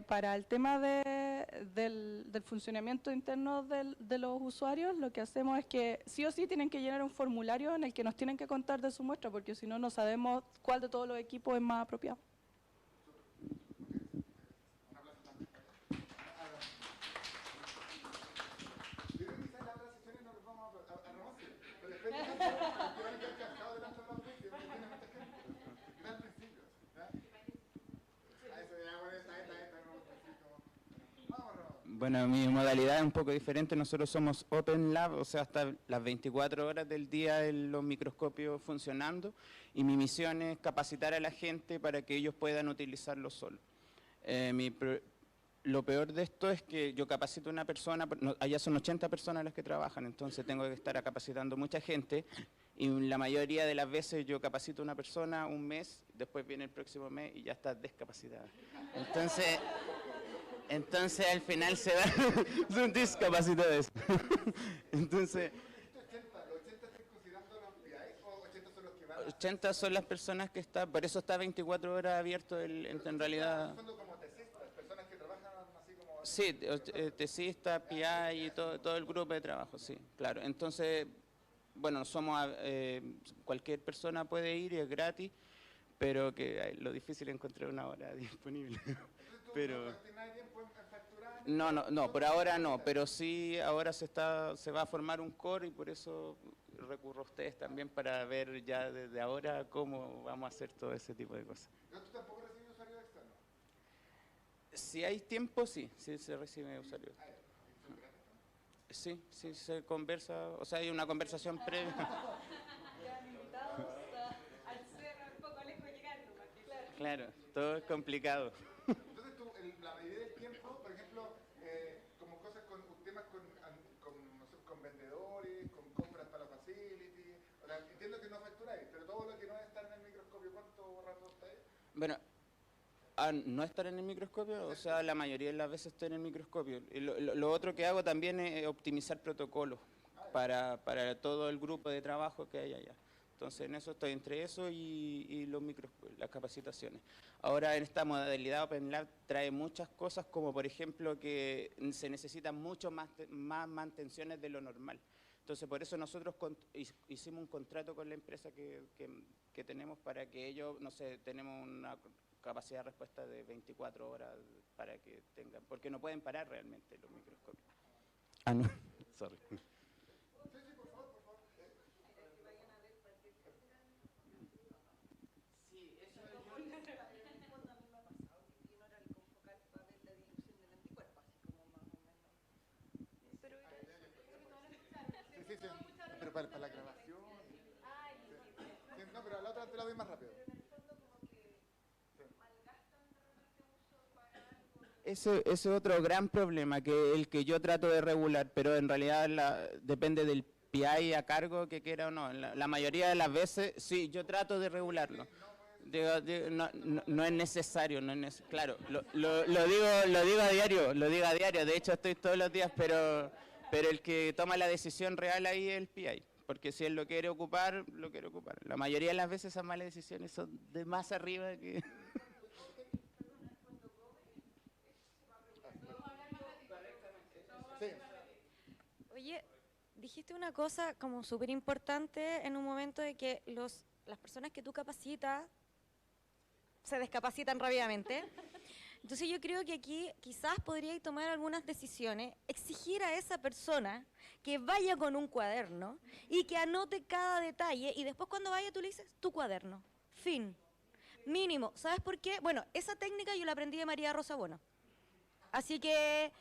para el tema del funcionamiento interno de los usuarios, lo que hacemos es que sí o sí tienen que llenar un formulario en el que nos tienen que contar de su muestra, porque si no, no sabemos cuál de todos los equipos es más apropiado. Bueno, mi modalidad es un poco diferente. Nosotros somos Open Lab, o sea, hasta las 24 horas del día los microscopios funcionando, y mi misión es capacitar a la gente para que ellos puedan utilizarlo solo. Lo peor de esto es que yo capacito a una persona, allá son 80 personas las que trabajan, entonces tengo que estar capacitando mucha gente, Y la mayoría de las veces yo capacito a una persona un mes, después viene el próximo mes y ya está descapacitada. Entonces al final se va, son discapacitados. Entonces, 80 son las personas que están, por eso está 24 horas abierto en realidad. Sí, tesistas, PI y todo el grupo de trabajo, sí, claro. Entonces, bueno, cualquier persona puede ir y es gratis, pero que lo difícil es encontrar una hora disponible. Pero no, por ahora no, pero sí ahora se va a formar un core y por eso recurro a ustedes también para ver ya desde ahora cómo vamos a hacer todo ese tipo de cosas. ¿Tú tampoco recibes usuarios externos? Si hay tiempo, sí se recibe usuarios. Sí, se conversa, o sea, hay una conversación previa. Claro, todo es complicado. Entonces tú, la mayoría del tiempo, por ejemplo, como cosas temas no sé, con vendedores, con compras para la facility, entiendo que no facturáis, pero todo lo que no está en el microscopio, ¿cuánto rato estáis? Bueno, no estar en el microscopio, o sea, la mayoría de las veces estoy en el microscopio. Y lo otro que hago también es optimizar protocolos para todo el grupo de trabajo que hay allá. Entonces, en eso estoy, entre eso y las capacitaciones. Ahora, en esta modalidad OpenLab trae muchas cosas, como por ejemplo que se necesitan mucho más mantenciones de lo normal. Entonces, por eso nosotros hicimos un contrato con la empresa que tenemos para que ellos, no sé, tenemos una capacidad de respuesta de 24 horas para que tengan, porque no pueden parar realmente los microscopios. Ah, no, sorry. Sí, pero para la grabación. Sí, no, pero la otra te la doy más rápido. Ese es otro gran problema, que el que yo trato de regular, pero en realidad depende del PI a cargo que quiera o no. La mayoría de las veces, sí, yo trato de regularlo. No es necesario, claro, lo digo a diario, de hecho estoy todos los días, pero el que toma la decisión real ahí es el PI, porque si él lo quiere ocupar, lo quiere ocupar. La mayoría de las veces esas malas decisiones son de más arriba que... Oye, dijiste una cosa como súper importante en un momento de que las personas que tú capacitas se descapacitan rápidamente. Entonces yo creo que aquí quizás podríais tomar algunas decisiones, exigir a esa persona que vaya con un cuaderno y que anote cada detalle y después cuando vaya tú le dices tu cuaderno, fin, mínimo. ¿Sabes por qué? Bueno, esa técnica yo la aprendí de María Rosa Bueno. Así que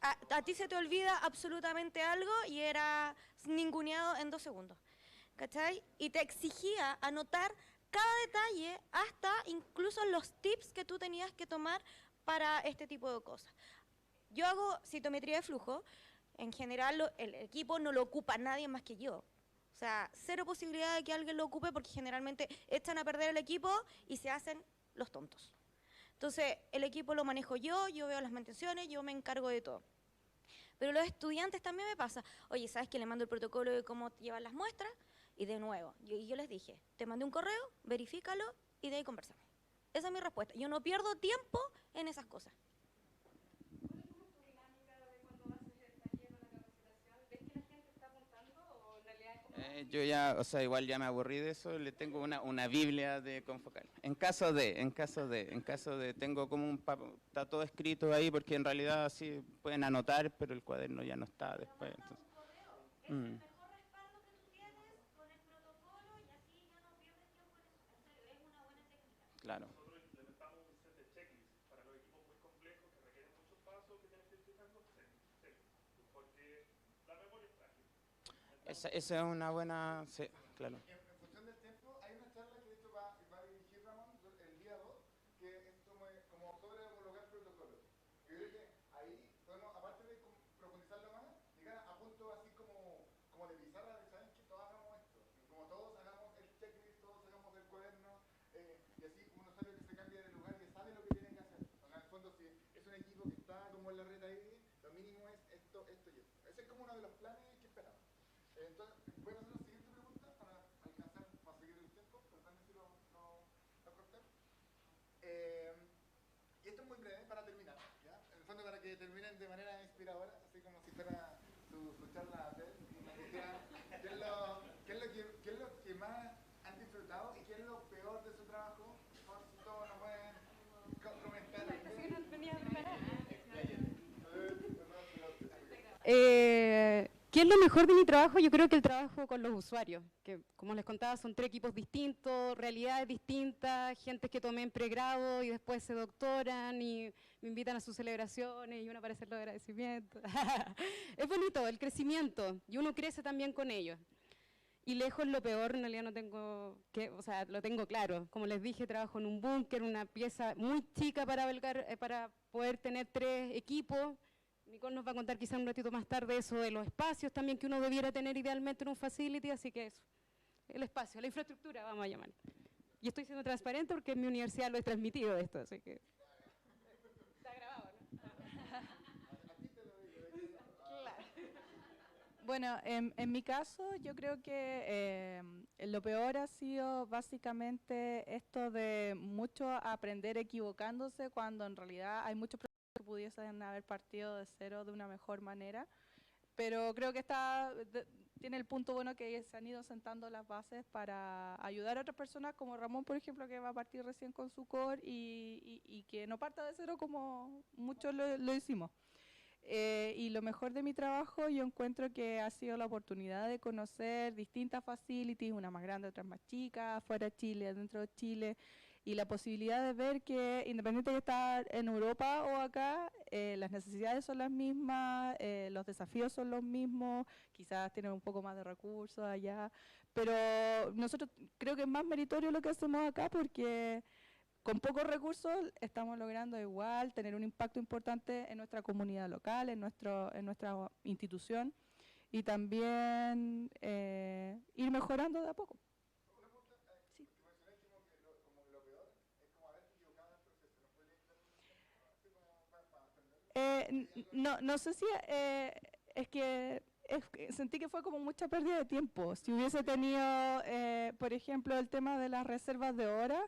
a ti se te olvida absolutamente algo y era ninguneado en 2 segundos. ¿Cachai? Y te exigía anotar cada detalle, hasta incluso los tips que tú tenías que tomar para este tipo de cosas. Yo hago citometría de flujo, en general el equipo no lo ocupa nadie más que yo. O sea, cero posibilidad de que alguien lo ocupe porque generalmente echan a perder el equipo y se hacen los tontos. Entonces, el equipo lo manejo yo veo las mantenciones, yo me encargo de todo. Pero los estudiantes también me pasa, oye, ¿sabes que le mando el protocolo de cómo llevan las muestras? Y de nuevo, yo les dije, te mandé un correo, verifícalo y de ahí conversamos. Esa es mi respuesta. Yo no pierdo tiempo en esas cosas. ¿Cuál es tu dinámica de cuando haces el taller o la capacitación? ¿Ves que la gente está apuntando o en realidad es como... Yo ya, o sea, igual ya me aburrí de eso, le tengo una Biblia de Confocal. En caso de, tengo como está todo escrito ahí porque en realidad sí pueden anotar, pero el cuaderno ya no está después. Entonces. Es el mejor respaldo que tú tienes con el protocolo y así ya no pierdes tiempo en eso. En serio, es una buena técnica. Claro. Nosotros implementamos un set de checklists para los equipos muy complejos que requieren muchos pasos que tienes que ir fijando, checklists, porque la memoria es frágil. Esa es una buena, sí, claro. En función del tiempo, hay una charla que de hecho va a dirigir Ramón el día 2, que es como sobre homologar protocolos. Yo creo que ahí podemos, aparte de profundizarlo más, llegar a puntos así como de pizarra de saber que todos hagamos esto. Y como todos terminen de manera inspiradora, así como si fuera su charla TED, y nos dijeran qué es lo que más han disfrutado y qué es lo peor de su trabajo. Por favor, si todos nos pueden comentar. ¿Qué es lo mejor de mi trabajo? Yo creo que el trabajo con los usuarios, que como les contaba son 3 equipos distintos, realidades distintas, gente que tomé en pregrado y después se doctoran y me invitan a sus celebraciones y uno para hacer los agradecimientos. Es bonito el crecimiento y uno crece también con ellos. Y lejos lo peor, en realidad no tengo o sea, lo tengo claro. Como les dije, trabajo en un búnker, una pieza muy chica para poder tener 3 equipos. Nicole nos va a contar quizá un ratito más tarde eso de los espacios también que uno debiera tener idealmente en un facility, así que eso, el espacio, la infraestructura vamos a llamar. Y estoy siendo transparente porque en mi universidad lo he transmitido esto, así que... Está grabado, ¿no? Claro. Bueno, en mi caso yo creo que lo peor ha sido básicamente esto de mucho aprender equivocándose cuando en realidad hay muchos que pudiesen haber partido de cero de una mejor manera, pero creo que tiene el punto bueno que se han ido sentando las bases para ayudar a otras personas como Ramón, por ejemplo, que va a partir recién con su core y que no parta de cero como muchos lo hicimos. Y lo mejor de mi trabajo yo encuentro que ha sido la oportunidad de conocer distintas facilities, unas más grandes, otras más chicas, fuera de Chile, dentro de Chile, y la posibilidad de ver que independiente de estar en Europa o acá, las necesidades son las mismas, los desafíos son los mismos, quizás tienen un poco más de recursos allá, pero nosotros creo que es más meritorio lo que hacemos acá porque con pocos recursos estamos logrando igual tener un impacto importante en nuestra comunidad local, en nuestra institución y también ir mejorando de a poco. No sé si es que sentí que fue como mucha pérdida de tiempo. Si hubiese tenido, por ejemplo, el tema de las reservas de hora,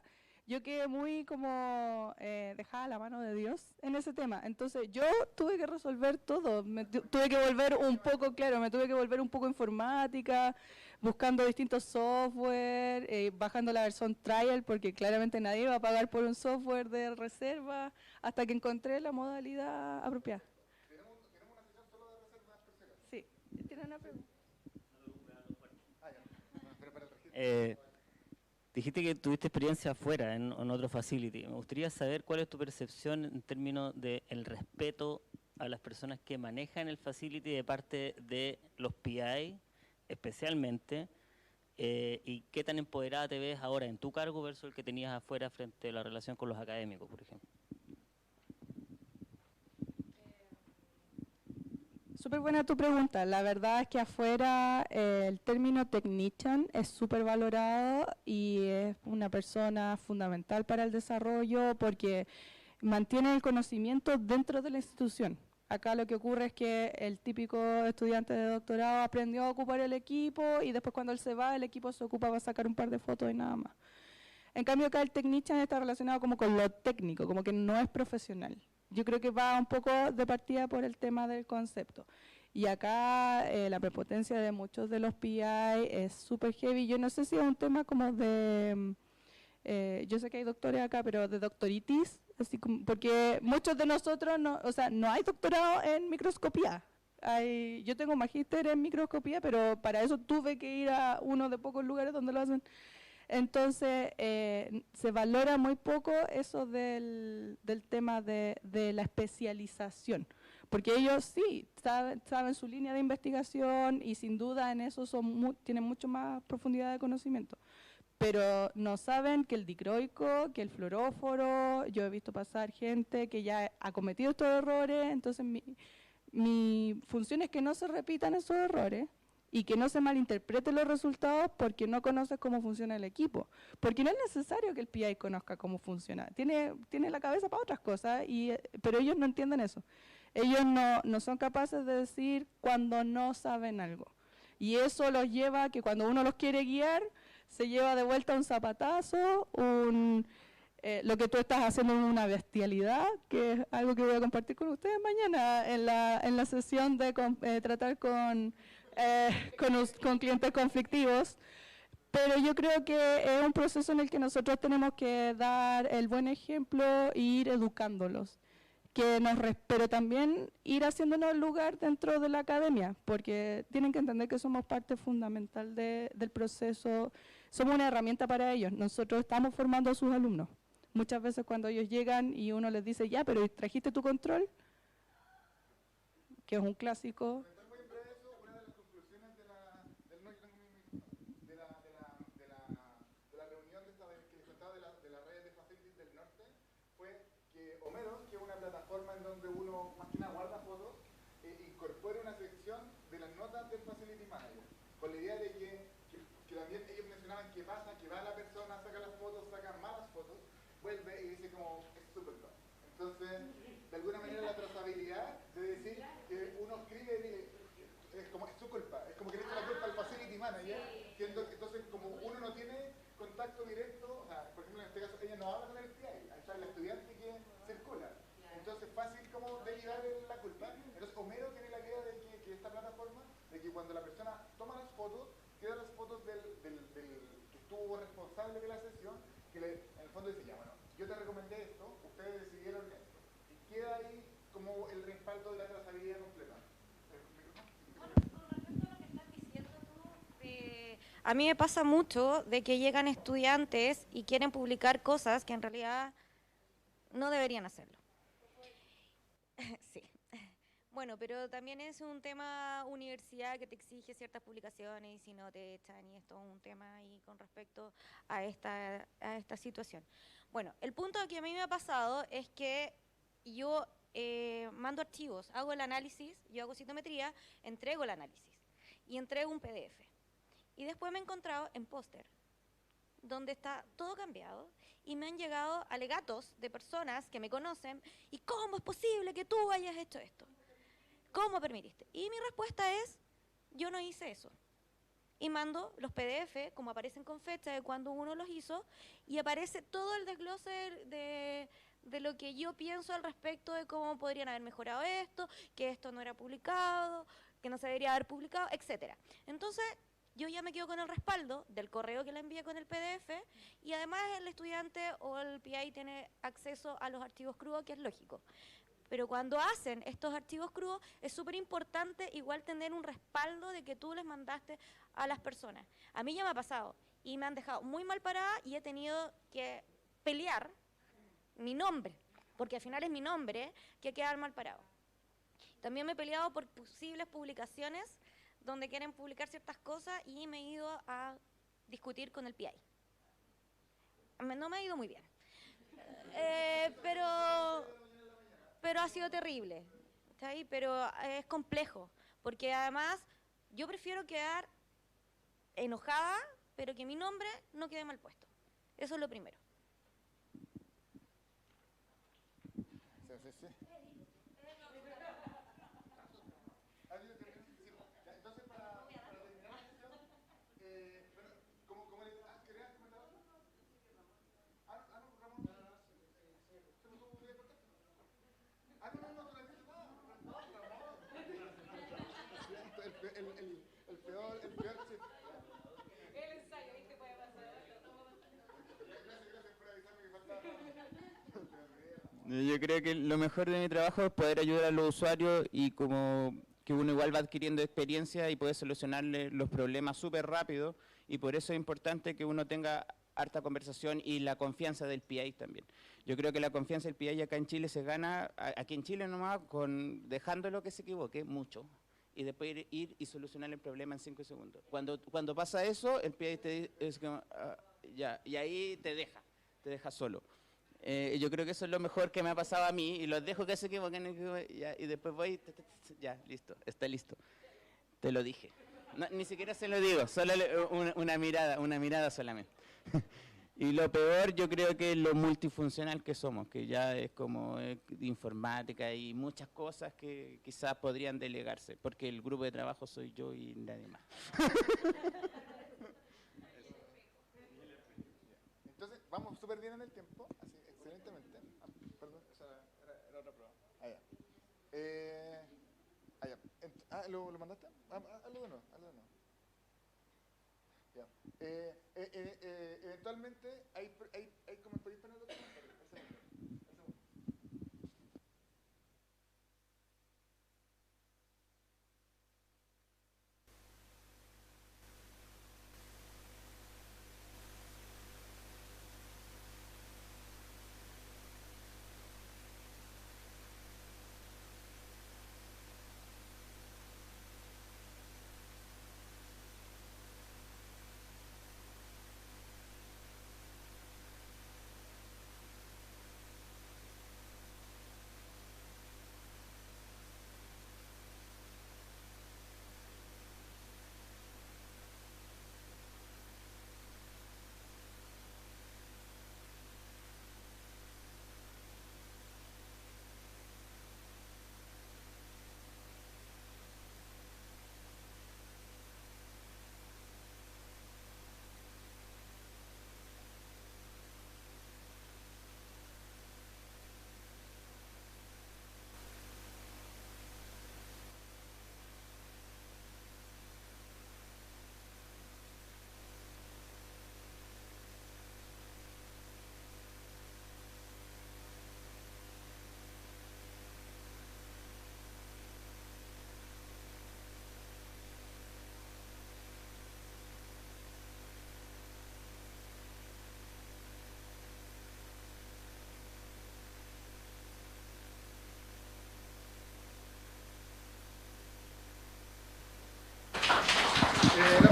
yo quedé muy como dejada a la mano de Dios en ese tema. Entonces yo tuve que resolver todo. Tuve que volver un poco, claro, me tuve que volver un poco informática, buscando distintos software, bajando la versión trial, porque claramente nadie iba a pagar por un software de reserva, hasta que encontré la modalidad apropiada. ¿Tenemos una sesión solo de reservas personales? Sí, ¿tiene una pregunta? Pero para el registro. Dijiste que tuviste experiencia afuera, en otro facility. Me gustaría saber cuál es tu percepción en términos del respeto a las personas que manejan el facility de parte de los PI, especialmente, y qué tan empoderada te ves ahora en tu cargo versus el que tenías afuera frente a la relación con los académicos, por ejemplo. Súper buena tu pregunta. La verdad es que afuera el término technician es súper valorado y es una persona fundamental para el desarrollo porque mantiene el conocimiento dentro de la institución. Acá lo que ocurre es que el típico estudiante de doctorado aprendió a ocupar el equipo y después cuando él se va, el equipo se ocupa para sacar un par de fotos y nada más. En cambio acá el technician está relacionado como con lo técnico, como que no es profesional. Yo creo que va un poco de partida por el tema del concepto. Y acá la prepotencia de muchos de los PI es súper heavy. Yo no sé si es un tema como de, yo sé que hay doctores acá, pero de doctoritis, así como, porque muchos de nosotros, no hay doctorado en microscopía. Yo tengo magíster en microscopía, pero para eso tuve que ir a uno de pocos lugares donde lo hacen. Entonces, se valora muy poco eso del tema de la especialización, porque ellos sí saben su línea de investigación y sin duda en eso tienen mucho más profundidad de conocimiento, pero no saben que el dicroico, que el fluoróforo, yo he visto pasar gente que ya ha cometido estos errores, entonces mi función es que no se repitan esos errores, y que no se malinterpreten los resultados porque no conoces cómo funciona el equipo. Porque no es necesario que el PI conozca cómo funciona. Tiene la cabeza para otras cosas, pero ellos no entienden eso. Ellos no son capaces de decir cuando no saben algo. Y eso los lleva a que cuando uno los quiere guiar, se lleva de vuelta un zapatazo, lo que tú estás haciendo es una bestialidad, que es algo que voy a compartir con ustedes mañana en la sesión de tratar con clientes conflictivos. Pero yo creo que es un proceso en el que nosotros tenemos que dar el buen ejemplo e ir educándolos. Pero también ir haciéndonos lugar dentro de la academia, porque tienen que entender que somos parte fundamental del proceso, somos una herramienta para ellos. Nosotros estamos formando a sus alumnos. Muchas veces cuando ellos llegan y uno les dice, ya, pero ¿trajiste tu control? Que es un clásico. Plataforma en donde uno más que nada guarda fotos, incorpore una sección de las notas del Facility Manager, con la idea de que también ellos mencionaban qué pasa, que va la persona, saca las fotos, saca malas fotos, vuelve y dice como, es súper claro. Entonces, de alguna manera la trazabilidad de decir que uno escribe y es como, es su culpa, es como que le echa la culpa al Facility Manager, siendo que entonces como uno no tiene contacto directo, o sea, por ejemplo en este caso ella no habla con el PI, ahí está el estudiante que circula. Entonces fácil como derivar la culpa. Entonces Homero tiene la idea de que esta plataforma, de que cuando la persona toma las fotos, quedan las fotos del que estuvo responsable de la sesión, que en el fondo dice, ya bueno, yo te recomendé esto, ustedes decidieron esto. Y queda ahí como el respaldo de la trazabilidad completa. Con respecto a lo que estás diciendo tú, a mí me pasa mucho de que llegan estudiantes y quieren publicar cosas que en realidad no deberían hacerlo. Sí. Bueno, pero también es un tema universidad que te exige ciertas publicaciones y si no te echan y esto es un tema ahí con respecto a esta situación. Bueno, el punto que a mí me ha pasado es que yo mando archivos, hago el análisis, yo hago citometría, entrego el análisis y entrego un PDF. Y después me he encontrado en póster, donde está todo cambiado y me han llegado alegatos de personas que me conocen y ¿cómo es posible que tú hayas hecho esto? ¿Cómo permitiste? Y mi respuesta es, yo no hice eso. Y mando los PDF, como aparecen con fecha de cuando uno los hizo, y aparece todo el desglose de lo que yo pienso al respecto de cómo podrían haber mejorado esto, que esto no era publicado, que no se debería haber publicado, etc. Entonces, yo ya me quedo con el respaldo del correo que le envié con el PDF y además el estudiante o el PI tiene acceso a los archivos crudos, que es lógico. Pero cuando hacen estos archivos crudos es súper importante igual tener un respaldo de que tú les mandaste a las personas. A mí ya me ha pasado y me han dejado muy mal parada y he tenido que pelear mi nombre, porque al final es mi nombre que queda mal parado. También me he peleado por posibles publicaciones donde quieren publicar ciertas cosas y me he ido a discutir con el PI. No me ha ido muy bien, pero ha sido terrible, ¿sí? Pero es complejo, porque además yo prefiero quedar enojada, pero que mi nombre no quede mal puesto. Eso es lo primero. Sí. Entonces, para terminar la sesión, bueno, como le ¿querías comentar algo? No, Ramón. ¿Se me tuvo que cortar? No, tú le dices nada. No, Ramón. El peor chiste. El ensayo, ¿viste? Puede pasar. Gracias por avisarme que faltaba. Yo creo que lo mejor de mi trabajo es poder ayudar a los usuarios y como que uno igual va adquiriendo experiencia y puede solucionarle los problemas súper rápido y por eso es importante que uno tenga harta conversación y la confianza del PI también. Yo creo que la confianza del PI acá en Chile se gana, aquí en Chile nomás, dejándolo que se equivoque mucho y después ir y solucionar el problema en 5 segundos. Cuando pasa eso, el PI te dice ya, y ahí te deja solo. Yo creo que eso es lo mejor que me ha pasado a mí y los dejo que se equivoquen y después voy, ya, listo, está listo. Te lo dije. No, ni siquiera se lo digo, solo una mirada solamente. Y lo peor yo creo que es lo multifuncional que somos, que ya es como informática y muchas cosas que quizás podrían delegarse, porque el grupo de trabajo soy yo y nadie más. Entonces, vamos súper bien en el tiempo, así, excelentemente. Perdón, esa era otra prueba. ¿Lo mandaste? Hazlo de nuevo, Ya. Eventualmente, hay como podéis poner otro comentario.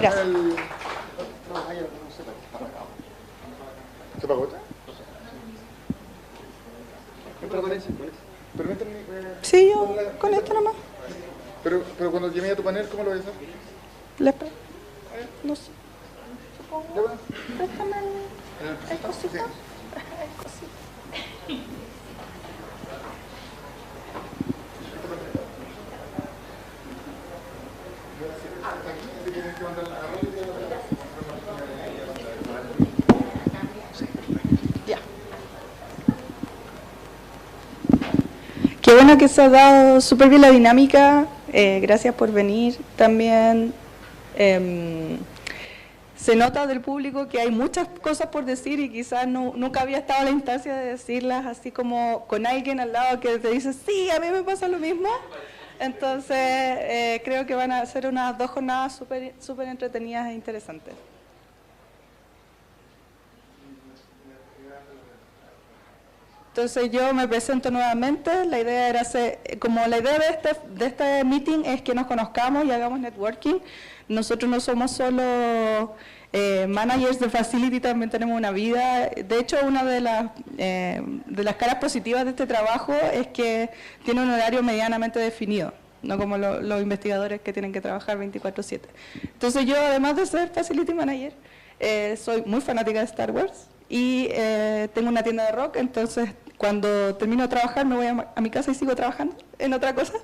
Gracias. ¿Se apagó esta? Sí, yo con esto nomás. Pero cuando llegue a tu panel, ¿cómo lo voy a hacer? No sé. Supongo. Préstame el cosito. El cosito. Ya. Qué bueno que se ha dado súper bien la dinámica. Gracias por venir. También se nota del público que hay muchas cosas por decir y quizás nunca había estado en la instancia de decirlas así como con alguien al lado que te dice, sí, a mí me pasa lo mismo. Entonces, creo que van a ser unas 2 jornadas súper entretenidas e interesantes. Entonces, yo me presento nuevamente. La idea era la idea de este meeting es que nos conozcamos y hagamos networking. Nosotros no somos solo managers de facility, también tenemos una vida. De hecho, una de las caras positivas de este trabajo es que tiene un horario medianamente definido, no como los investigadores que tienen que trabajar 24/7. Entonces yo, además de ser facility manager, soy muy fanática de Star Wars y tengo una tienda de rock, entonces cuando termino de trabajar me voy a mi casa y sigo trabajando en otra cosa,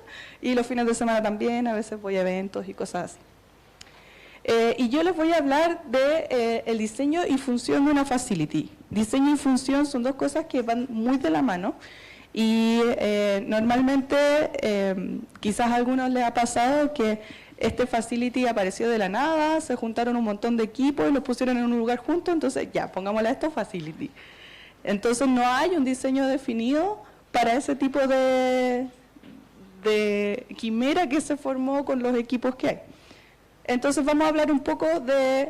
y los fines de semana también, a veces voy a eventos y cosas así. Y yo les voy a hablar de el diseño y función de una facility. Diseño y función son dos cosas que van muy de la mano y normalmente quizás a algunos les ha pasado que este facility apareció de la nada, se juntaron un montón de equipos y los pusieron en un lugar juntos, entonces ya, pongámosle a esto facility. Entonces no hay un diseño definido para ese tipo de quimera que se formó con los equipos que hay. Entonces vamos a hablar un poco de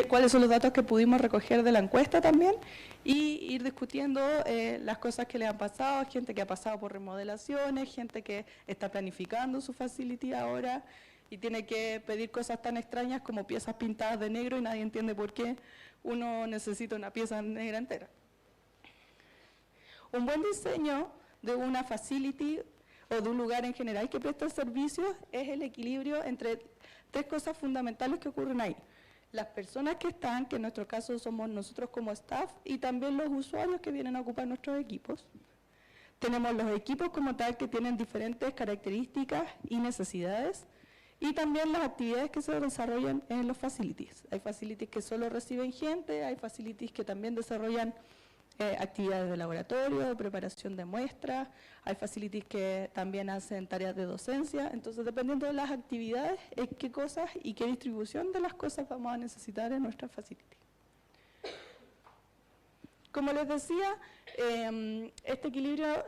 cuáles son los datos que pudimos recoger de la encuesta también y ir discutiendo las cosas que le han pasado, gente que ha pasado por remodelaciones, gente que está planificando su facility ahora y tiene que pedir cosas tan extrañas como piezas pintadas de negro y nadie entiende por qué uno necesita una pieza negra entera. Un buen diseño de una facility o de un lugar en general que presta servicios es el equilibrio entre 3 cosas fundamentales que ocurren ahí. Las personas que están, que en nuestro caso somos nosotros como staff, y también los usuarios que vienen a ocupar nuestros equipos. Tenemos los equipos como tal que tienen diferentes características y necesidades, Y también las actividades que se desarrollan en los facilities. Hay facilities que solo reciben gente, hay facilities que también desarrollan actividades de laboratorio, preparación de muestras, hay facilities que también hacen tareas de docencia. Entonces, dependiendo de las actividades, es qué cosas y qué distribución de las cosas vamos a necesitar en nuestra facility. Como les decía, este equilibrio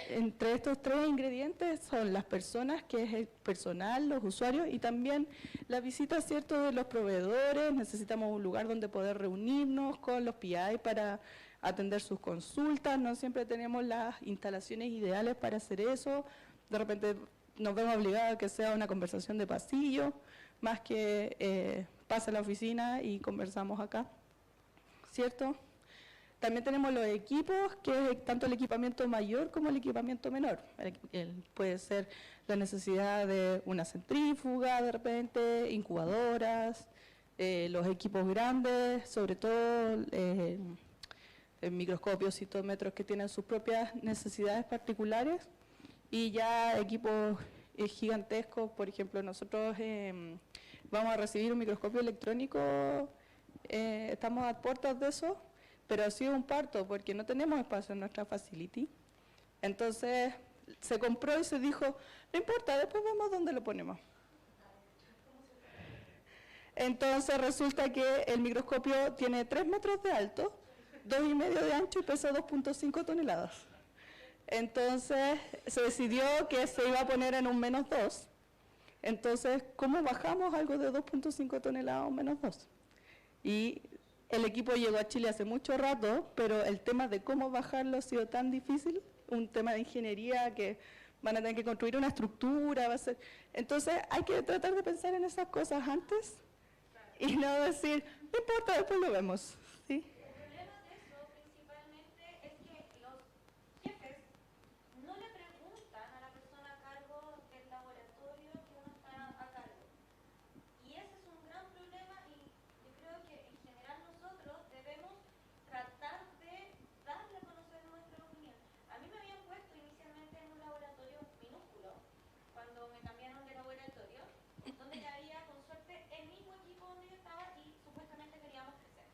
entre estos tres ingredientes son las personas, que es el personal, los usuarios, y también la visita, ¿cierto?, de los proveedores. Necesitamos un lugar donde poder reunirnos con los PI para atender sus consultas. No siempre tenemos las instalaciones ideales para hacer eso. De repente nos vemos obligados a que sea una conversación de pasillo, más que pasa a la oficina y conversamos acá, ¿cierto? También tenemos los equipos, que es tanto el equipamiento mayor como el equipamiento menor. Puede ser la necesidad de una centrífuga de repente, incubadoras, los equipos grandes, sobre todo microscopios, citómetros que tienen sus propias necesidades particulares, y ya equipos gigantescos. Por ejemplo, nosotros vamos a recibir un microscopio electrónico, estamos a puertas de eso, pero ha sido un parto porque no tenemos espacio en nuestra facility. Entonces se compró y se dijo, no importa, después vemos dónde lo ponemos. Entonces resulta que el microscopio tiene 3 metros de alto, 2,5 de ancho y pesa 2,5 toneladas. Entonces se decidió que se iba a poner en un -2. Entonces, ¿cómo bajamos algo de 2,5 toneladas a un -2? Y el equipo llegó a Chile hace mucho rato, pero el tema de cómo bajarlo ha sido tan difícil, un tema de ingeniería que van a tener que construir una estructura, va a ser. Entonces hay que tratar de pensar en esas cosas antes y no decir, no importa, después lo vemos. ¿Sí? El problema de eso principalmente es que los jefes no le preguntan a la persona a cargo del laboratorio que uno está a cargo. Y ese es un gran problema, y yo creo que en general nosotros debemos tratar de darle a conocer nuestra opinión. A mí me habían puesto inicialmente en un laboratorio minúsculo, cuando me cambiaron de laboratorio, donde ya había con suerte el mismo equipo donde yo estaba y supuestamente queríamos crecer.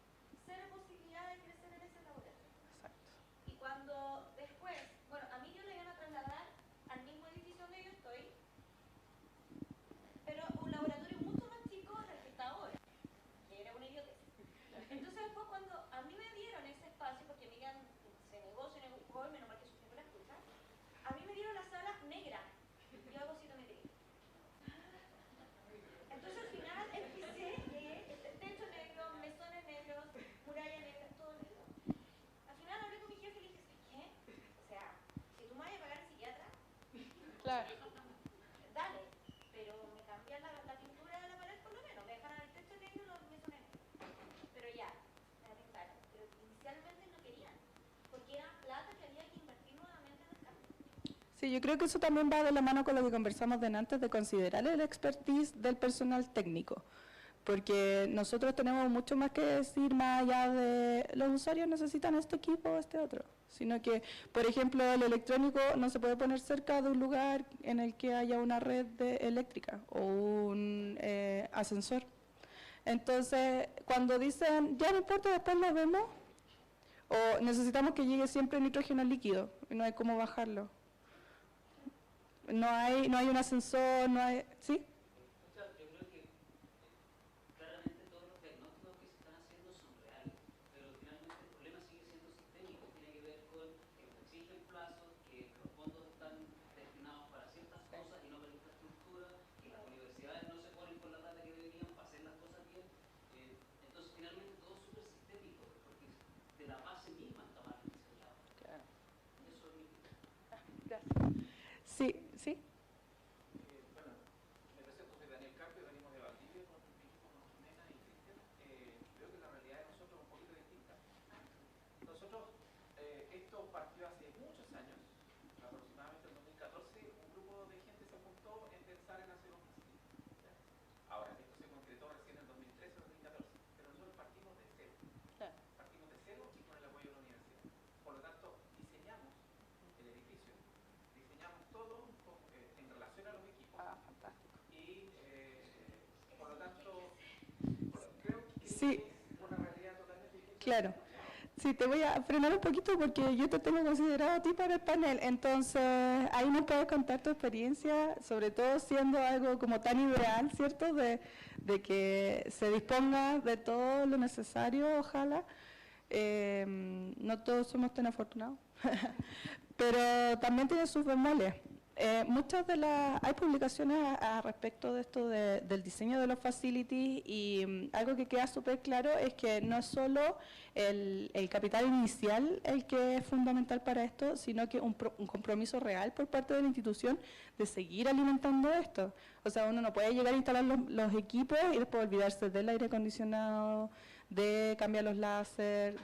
Cero posibilidad de crecer en ese laboratorio. Exacto. Y cuando después, bueno, a mí yo le iban a trasladar al mismo edificio donde yo estoy, pero un laboratorio mucho más chico del que está ahora, que era una idiotez. Entonces después cuando a mí me dieron ese espacio, porque Miriam se negó, y menos mal que suspendí la escucha, a mí me dieron la sala negra. Yo hago citometría. Entonces al final empecé, techo negro, mesones negros, muralla negra, todo negro. Al final hablé con mi jefe y le dije, ¿sabes qué? O sea, si tú me vas a pagar psiquiatra, Claro. dale, pero me cambian la pintura de la pared por lo menos, me dejan el techo negro y los mesones negros. Pero ya, me la pintaron. Pero inicialmente no querían, porque era plata que había que invertir nuevamente en el cambio. Sí, yo creo que eso también va de la mano con lo que conversamos de antes, de considerar el expertise del personal técnico, porque nosotros tenemos mucho más que decir más allá de los usuarios necesitan este equipo o este otro, sino que, por ejemplo, el electrónico no se puede poner cerca de un lugar en el que haya una red eléctrica o un ascensor. Entonces, cuando dicen, ya no importa, después lo vemos, o necesitamos que llegue siempre nitrógeno líquido, y no hay cómo bajarlo. No hay un ascensor, no hay... ¿Sí? O sea, yo creo que claramente todos los diagnósticos que se están haciendo son reales, pero finalmente el problema sigue siendo sistémico, tiene que ver con que se exigen plazos, que los fondos están destinados para ciertas cosas y no para infraestructura, que las universidades no se ponen con la plata que deberían para hacer las cosas bien. Entonces finalmente todo es súper sistémico, porque de la base misma está mal diseñado. Claro. Eso es mi opinión. Gracias. Sí, sí. Bueno, me presento, soy Daniel Carpio, venimos de Valdivia con mi equipo, con Jimena y Cristian. Creo que la realidad de nosotros es un poquito distinta. Nosotros, esto partió hace muchos años, aproximadamente en 2014, un grupo de gente se juntó en pensar en hacer un facility. Ahora, esto se concretó recién en 2013 o 2014, pero nosotros partimos de cero. Claro. Partimos de cero y con el apoyo de la universidad. Por lo tanto, diseñamos el edificio, diseñamos todo en relación a los equipos Ah, fantástico. y Sí. Claro. Sí, te voy a frenar un poquito porque yo te tengo considerado a ti para el panel. Entonces, ahí nos puedes contar tu experiencia, sobre todo siendo algo como tan ideal, ¿cierto? De que se disponga de todo lo necesario, ojalá. No todos somos tan afortunados, pero también tiene sus bemoles. Muchas de hay publicaciones a respecto de esto del diseño de los facilities y algo que queda súper claro es que no es solo el capital inicial el que es fundamental para esto, sino que un compromiso real por parte de la institución de seguir alimentando esto. O sea, uno no puede llegar a instalar los equipos y después olvidarse del aire acondicionado, de cambiar los láser,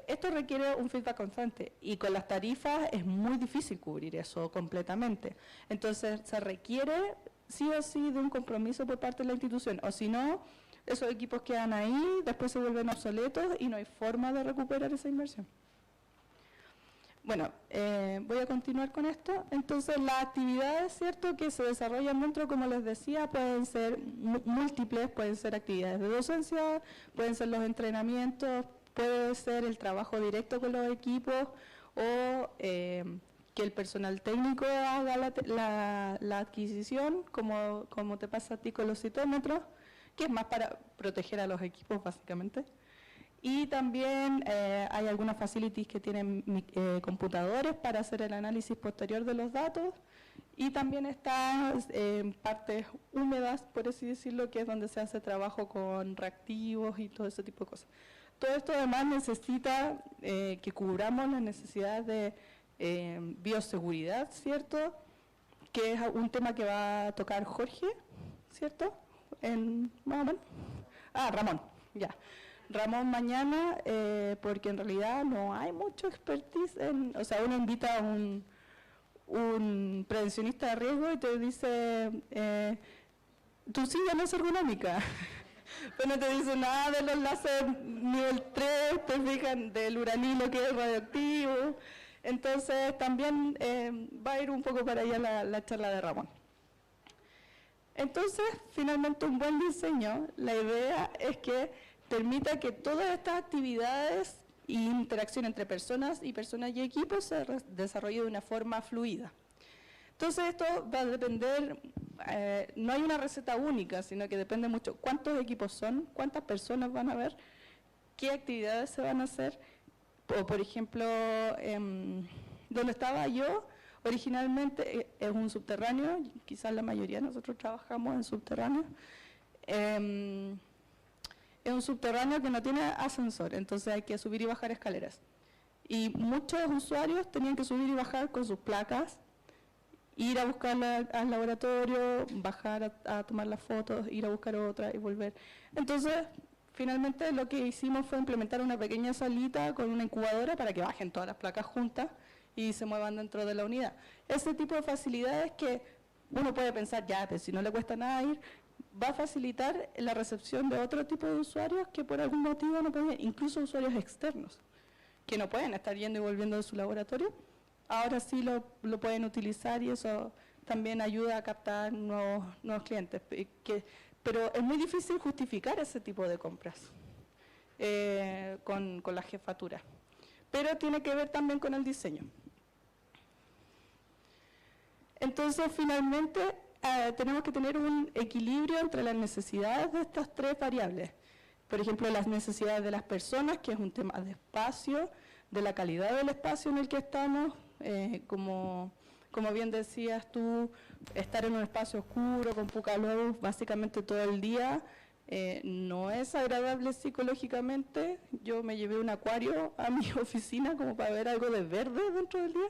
esto requiere un feedback constante y con las tarifas es muy difícil cubrir eso completamente. Entonces se requiere sí o sí de un compromiso por parte de la institución, o si no, esos equipos quedan ahí, después se vuelven obsoletos y no hay forma de recuperar esa inversión. Bueno, voy a continuar con esto. Entonces, las actividades, ¿cierto?, que se desarrollan dentro, como les decía, pueden ser múltiples, pueden ser actividades de docencia, pueden ser los entrenamientos, puede ser el trabajo directo con los equipos o que el personal técnico haga la adquisición, como te pasa a ti con los citómetros, que es más para proteger a los equipos, básicamente. Y también hay algunas facilities que tienen computadores para hacer el análisis posterior de los datos y también están partes húmedas, por así decirlo, que es donde se hace trabajo con reactivos y todo ese tipo de cosas. Todo esto además necesita que cubramos las necesidades de bioseguridad, ¿cierto? Que es un tema que va a tocar Jorge, ¿cierto? Más o menos. Ramón, ya. Ramón mañana, porque en realidad no hay mucho expertise o sea, uno invita a un prevencionista de riesgo y te dice, tu silla no es ergonómica, pero no te dice nada de los láser nivel 3, te fijan del uranilo que es radioactivo, entonces también va a ir un poco para allá la charla de Ramón. Entonces, finalmente un buen diseño, la idea es que permita que todas estas actividades e interacción entre personas y equipos se desarrolle de una forma fluida. Entonces esto va a depender, no hay una receta única, sino que depende mucho cuántos equipos son, cuántas personas van a haber, qué actividades se van a hacer. O, por ejemplo, donde estaba yo, originalmente es un subterráneo, quizás la mayoría de nosotros trabajamos en subterráneos. Es un subterráneo que no tiene ascensor, entonces hay que subir y bajar escaleras. Y muchos usuarios tenían que subir y bajar con sus placas, ir a buscarla al laboratorio, bajar a tomar las fotos, ir a buscar otra y volver. Entonces, finalmente lo que hicimos fue implementar una pequeña salita con una incubadora para que bajen todas las placas juntas y se muevan dentro de la unidad. Ese tipo de facilidades que uno puede pensar, ya, pero si no le cuesta nada ir, va a facilitar la recepción de otro tipo de usuarios que por algún motivo no pueden, incluso usuarios externos, que no pueden estar yendo y volviendo de su laboratorio. Ahora sí lo pueden utilizar y eso también ayuda a captar nuevos clientes. Pero es muy difícil justificar ese tipo de compras con la jefatura. Pero tiene que ver también con el diseño. Entonces, finalmente, tenemos que tener un equilibrio entre las necesidades de estas tres variables. Por ejemplo, las necesidades de las personas, que es un tema de espacio, de la calidad del espacio en el que estamos, como bien decías tú, estar en un espacio oscuro, con poca luz, básicamente todo el día, no es agradable psicológicamente. Yo me llevé un acuario a mi oficina como para ver algo de verde dentro del día.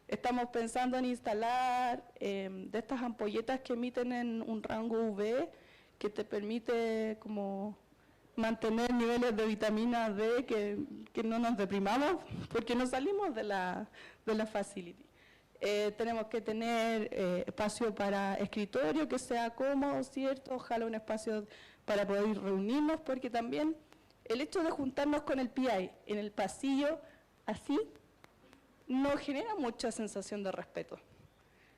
Estamos pensando en instalar de estas ampolletas que emiten en un rango UV que te permite como mantener niveles de vitamina D, que no nos deprimamos porque no salimos de la facility. Tenemos que tener espacio para escritorio que sea cómodo, ¿cierto? Ojalá un espacio para poder reunirnos, porque también el hecho de juntarnos con el PI en el pasillo así nos genera mucha sensación de respeto.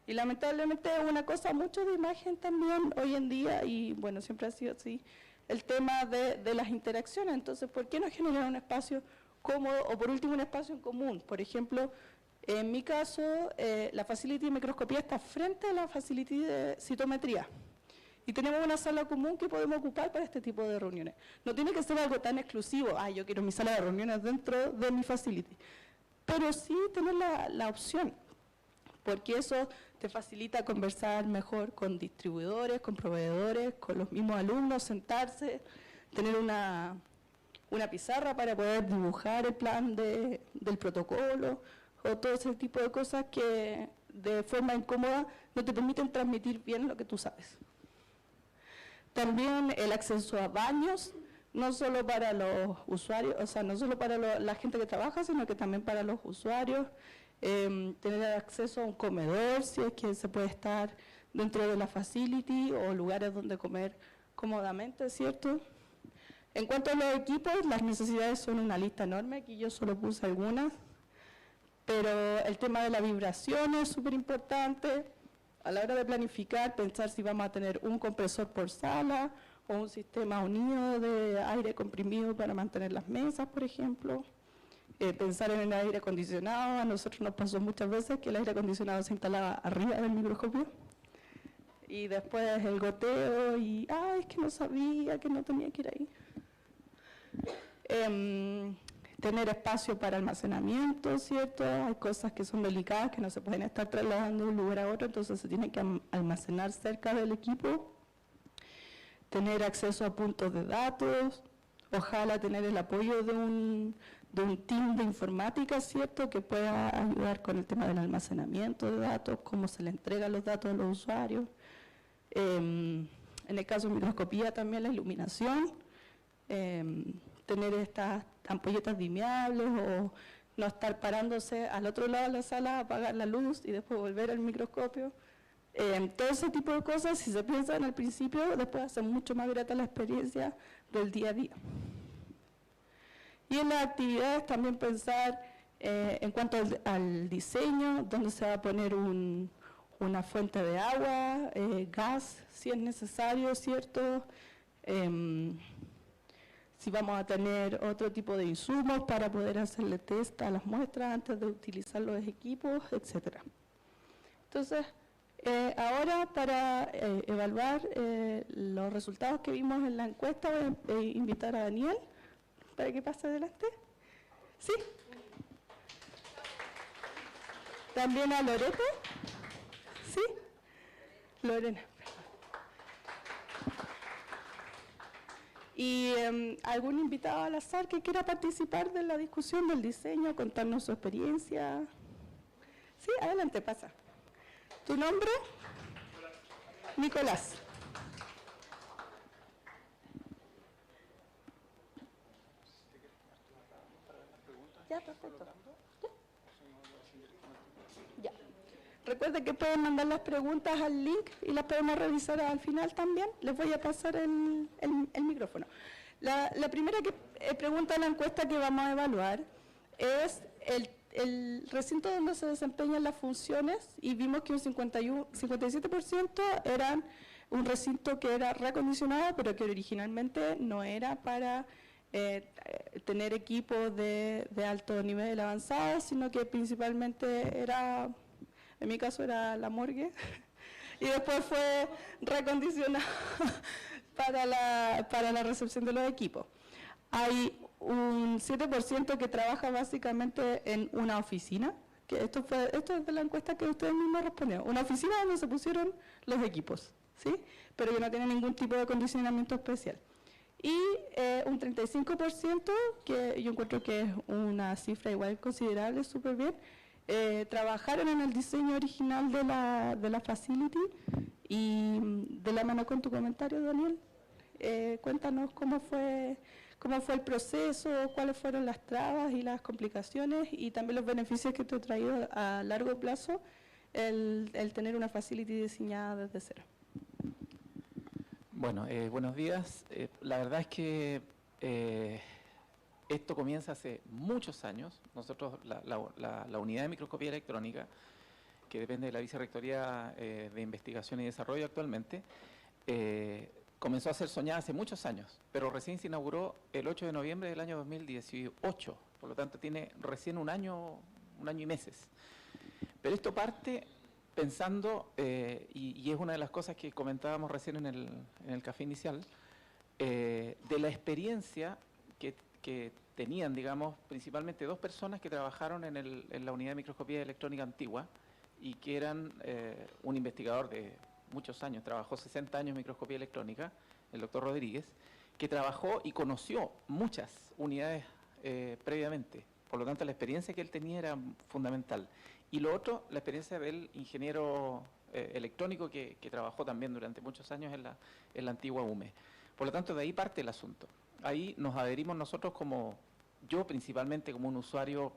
Y lamentablemente es una cosa mucho de imagen también hoy en día, y bueno, siempre ha sido así. el tema de las interacciones. Entonces, ¿por qué no generar un espacio cómodo o por último un espacio en común? Por ejemplo, en mi caso, la facility de microscopía está frente a la facility de citometría. Y tenemos una sala común que podemos ocupar para este tipo de reuniones. No tiene que ser algo tan exclusivo, yo quiero mi sala de reuniones dentro de mi facility. Pero sí tener la opción, porque eso te facilita conversar mejor con distribuidores, con proveedores, con los mismos alumnos, sentarse, tener una pizarra para poder dibujar el plan del protocolo, o todo ese tipo de cosas que de forma incómoda no te permiten transmitir bien lo que tú sabes. También el acceso a baños, no solo para los usuarios, o sea, no solo para la gente que trabaja, sino que también para los usuarios. Tener acceso a un comedor, si es que se puede estar dentro de la facility o lugares donde comer cómodamente, ¿cierto? En cuanto a los equipos, las necesidades son una lista enorme, aquí yo solo puse algunas, pero el tema de la vibración es súper importante. A la hora de planificar, pensar si vamos a tener un compresor por sala o un sistema unido de aire comprimido para mantener las mesas, por ejemplo. Pensar en el aire acondicionado. A nosotros nos pasó muchas veces que el aire acondicionado se instalaba arriba del microscopio y después el goteo y es que no sabía que no tenía que ir ahí. Tener espacio para almacenamiento, ¿cierto? Hay cosas que son delicadas que no se pueden estar trasladando de un lugar a otro, entonces se tienen que almacenar cerca del equipo. Tener acceso a puntos de datos, ojalá tener el apoyo de un team de informática, ¿cierto?, que pueda ayudar con el tema del almacenamiento de datos, cómo se le entregan los datos a los usuarios. En el caso de microscopía también la iluminación, tener estas ampolletas dimeables o no estar parándose al otro lado de la sala, apagar la luz y después volver al microscopio. Todo ese tipo de cosas, si se piensan al principio, después hace mucho más grata la experiencia del día a día. Y en las actividades también pensar en cuanto al diseño, dónde se va a poner una fuente de agua, gas, si es necesario, ¿cierto? Si vamos a tener otro tipo de insumos para poder hacerle test a las muestras antes de utilizar los equipos, etc. Entonces, ahora para evaluar los resultados que vimos en la encuesta, voy a invitar a Daniel para que pase adelante. ¿Sí? También a Loreto. ¿Sí? Lorena. Y algún invitado al azar que quiera participar de la discusión del diseño, contarnos su experiencia. Sí, adelante, pasa. ¿Tu nombre? Nicolás. Ya, perfecto. Ya. Recuerden que pueden mandar las preguntas al link y las podemos revisar al final también. Les voy a pasar el micrófono. La primera pregunta de la encuesta que vamos a evaluar es el recinto donde se desempeñan las funciones, y vimos que un 57% eran un recinto que era reacondicionado, pero que originalmente no era para tener equipos de alto nivel avanzado, sino que principalmente era, en mi caso era la morgue, y después fue reacondicionado para la recepción de los equipos. Hay un 7% que trabaja básicamente en una oficina, que esto es de la encuesta que ustedes mismos respondieron, una oficina donde se pusieron los equipos, ¿sí? Pero que no tiene ningún tipo de acondicionamiento especial. Y un 35%, que yo encuentro que es una cifra igual considerable, súper bien, trabajaron en el diseño original de la facility. Y de la mano con tu comentario, Daniel, cuéntanos cómo fue el proceso, cuáles fueron las trabas y las complicaciones, y también los beneficios que te ha traído a largo plazo el tener una facility diseñada desde cero. Bueno, buenos días. La verdad es que esto comienza hace muchos años. Nosotros, la unidad de microscopía electrónica, que depende de la Vicerrectoría de Investigación y Desarrollo actualmente, comenzó a ser soñada hace muchos años, pero recién se inauguró el 8 de noviembre del año 2018, por lo tanto tiene recién un año y meses. Pero esto parte pensando, y es una de las cosas que comentábamos recién en el café inicial, de la experiencia que tenían, digamos, principalmente dos personas que trabajaron en la unidad de microscopía electrónica antigua y que eran un investigador de muchos años, trabajó 60 años en microscopía electrónica, el doctor Rodríguez, que trabajó y conoció muchas unidades previamente. Por lo tanto, la experiencia que él tenía era fundamental. Y lo otro, la experiencia del ingeniero electrónico que trabajó también durante muchos años en la antigua UME. Por lo tanto, de ahí parte el asunto. Ahí nos adherimos nosotros yo principalmente como un usuario,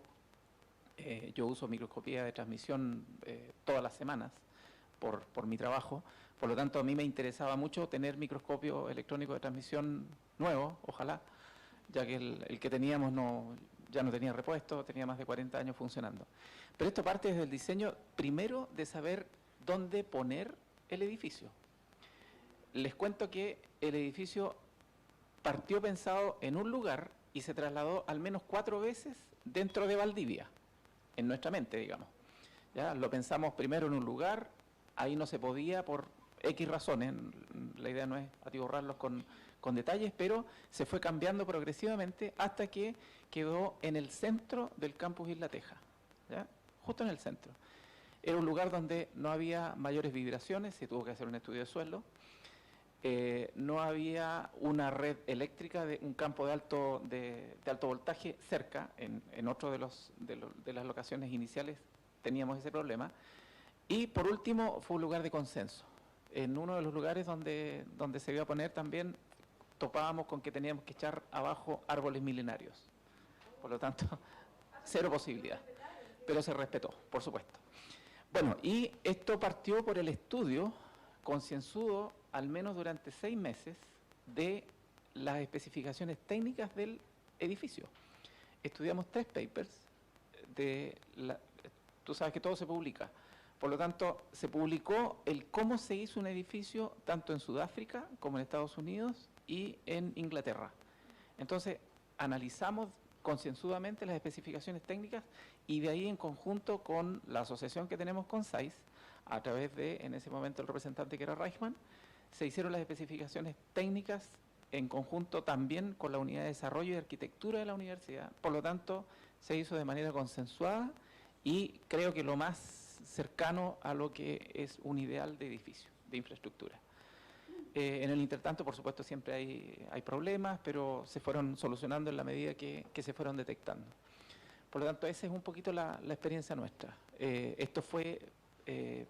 yo uso microscopía de transmisión todas las semanas por mi trabajo. Por lo tanto, a mí me interesaba mucho tener microscopio electrónico de transmisión nuevo, ojalá, ya que el que teníamos ya no tenía repuesto, tenía más de 40 años funcionando. Pero esto parte desde el diseño, primero, de saber dónde poner el edificio. Les cuento que el edificio partió pensado en un lugar y se trasladó al menos 4 veces dentro de Valdivia, en nuestra mente, digamos. ¿Ya? Lo pensamos primero en un lugar, ahí no se podía por X razones, la idea no es atiborrarlos con detalles, pero se fue cambiando progresivamente hasta que quedó en el centro del campus Isla Teja, ¿ya? Justo en el centro. Era un lugar donde no había mayores vibraciones, se tuvo que hacer un estudio de suelo, no había una red eléctrica, un campo de alto voltaje cerca, en otro de las locaciones iniciales teníamos ese problema, y por último fue un lugar de consenso. En uno de los lugares donde se iba a poner también topábamos con que teníamos que echar abajo árboles milenarios. Por lo tanto, cero posibilidad. Pero se respetó, por supuesto. Bueno, y esto partió por el estudio concienzudo, al menos durante 6 meses, de las especificaciones técnicas del edificio. Estudiamos 3 papers. Tú sabes que todo se publica. Por lo tanto, se publicó el cómo se hizo un edificio tanto en Sudáfrica como en Estados Unidos y en Inglaterra. Entonces, analizamos concienzudamente las especificaciones técnicas y de ahí en conjunto con la asociación que tenemos con SAIS, a través de, en ese momento, el representante que era Reichmann, se hicieron las especificaciones técnicas en conjunto también con la unidad de desarrollo y arquitectura de la universidad. Por lo tanto, se hizo de manera consensuada y creo que lo más cercano a lo que es un ideal de edificio, de infraestructura. En el intertanto, por supuesto, siempre hay problemas, pero se fueron solucionando en la medida que se fueron detectando. Por lo tanto, esa es un poquito la experiencia nuestra. Esto fue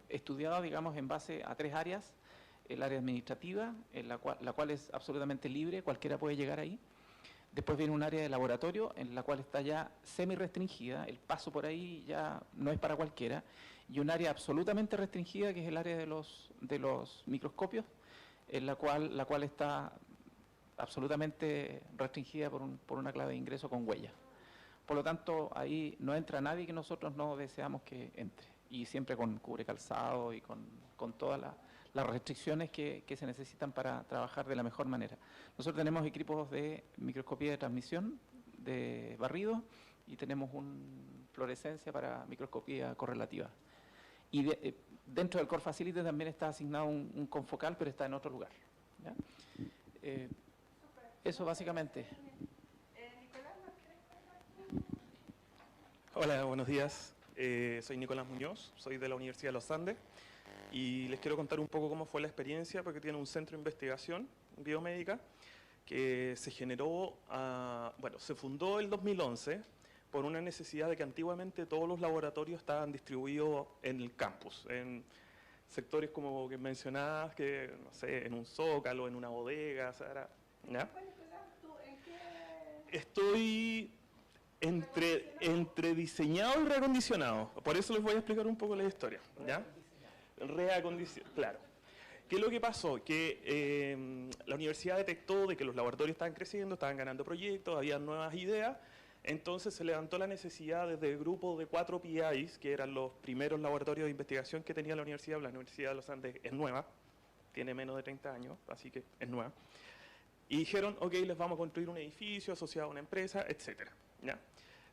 estudiado, digamos, en base a 3 áreas. El área administrativa, la cual es absolutamente libre, cualquiera puede llegar ahí. Después viene un área de laboratorio, en la cual está ya semi-restringida, el paso por ahí ya no es para cualquiera. Y un área absolutamente restringida, que es el área de los microscopios, en la cual está absolutamente restringida por una clave de ingreso con huella. Por lo tanto, ahí no entra nadie que nosotros no deseamos que entre, y siempre con cubre calzado y con todas las restricciones que se necesitan para trabajar de la mejor manera. Nosotros tenemos equipos de microscopía de transmisión, de barrido, y tenemos una fluorescencia para microscopía correlativa. Y dentro del Core Facility también está asignado un confocal, pero está en otro lugar, ¿ya? Eso básicamente. Hola, buenos días. Soy Nicolás Muñoz, soy de la Universidad de los Andes y les quiero contar un poco cómo fue la experiencia, porque tiene un centro de investigación biomédica que se generó, se fundó el 2011 por una necesidad de que antiguamente todos los laboratorios estaban distribuidos en el campus, en sectores como que mencionabas, que no sé, en un zócalo, en una bodega, ¿ya? Estoy entre diseñado y reacondicionado, por eso les voy a explicar un poco la historia, ¿ya? Reacondicionado, claro. ¿Qué es lo que pasó? Que la universidad detectó de que los laboratorios estaban creciendo, estaban ganando proyectos, había nuevas ideas, entonces se levantó la necesidad desde el grupo de 4 PIs, que eran los primeros laboratorios de investigación que tenía la universidad de los Andes, es nueva, tiene menos de 30 años, así que es nueva. Y dijeron, ok, les vamos a construir un edificio asociado a una empresa, etcétera, ¿ya?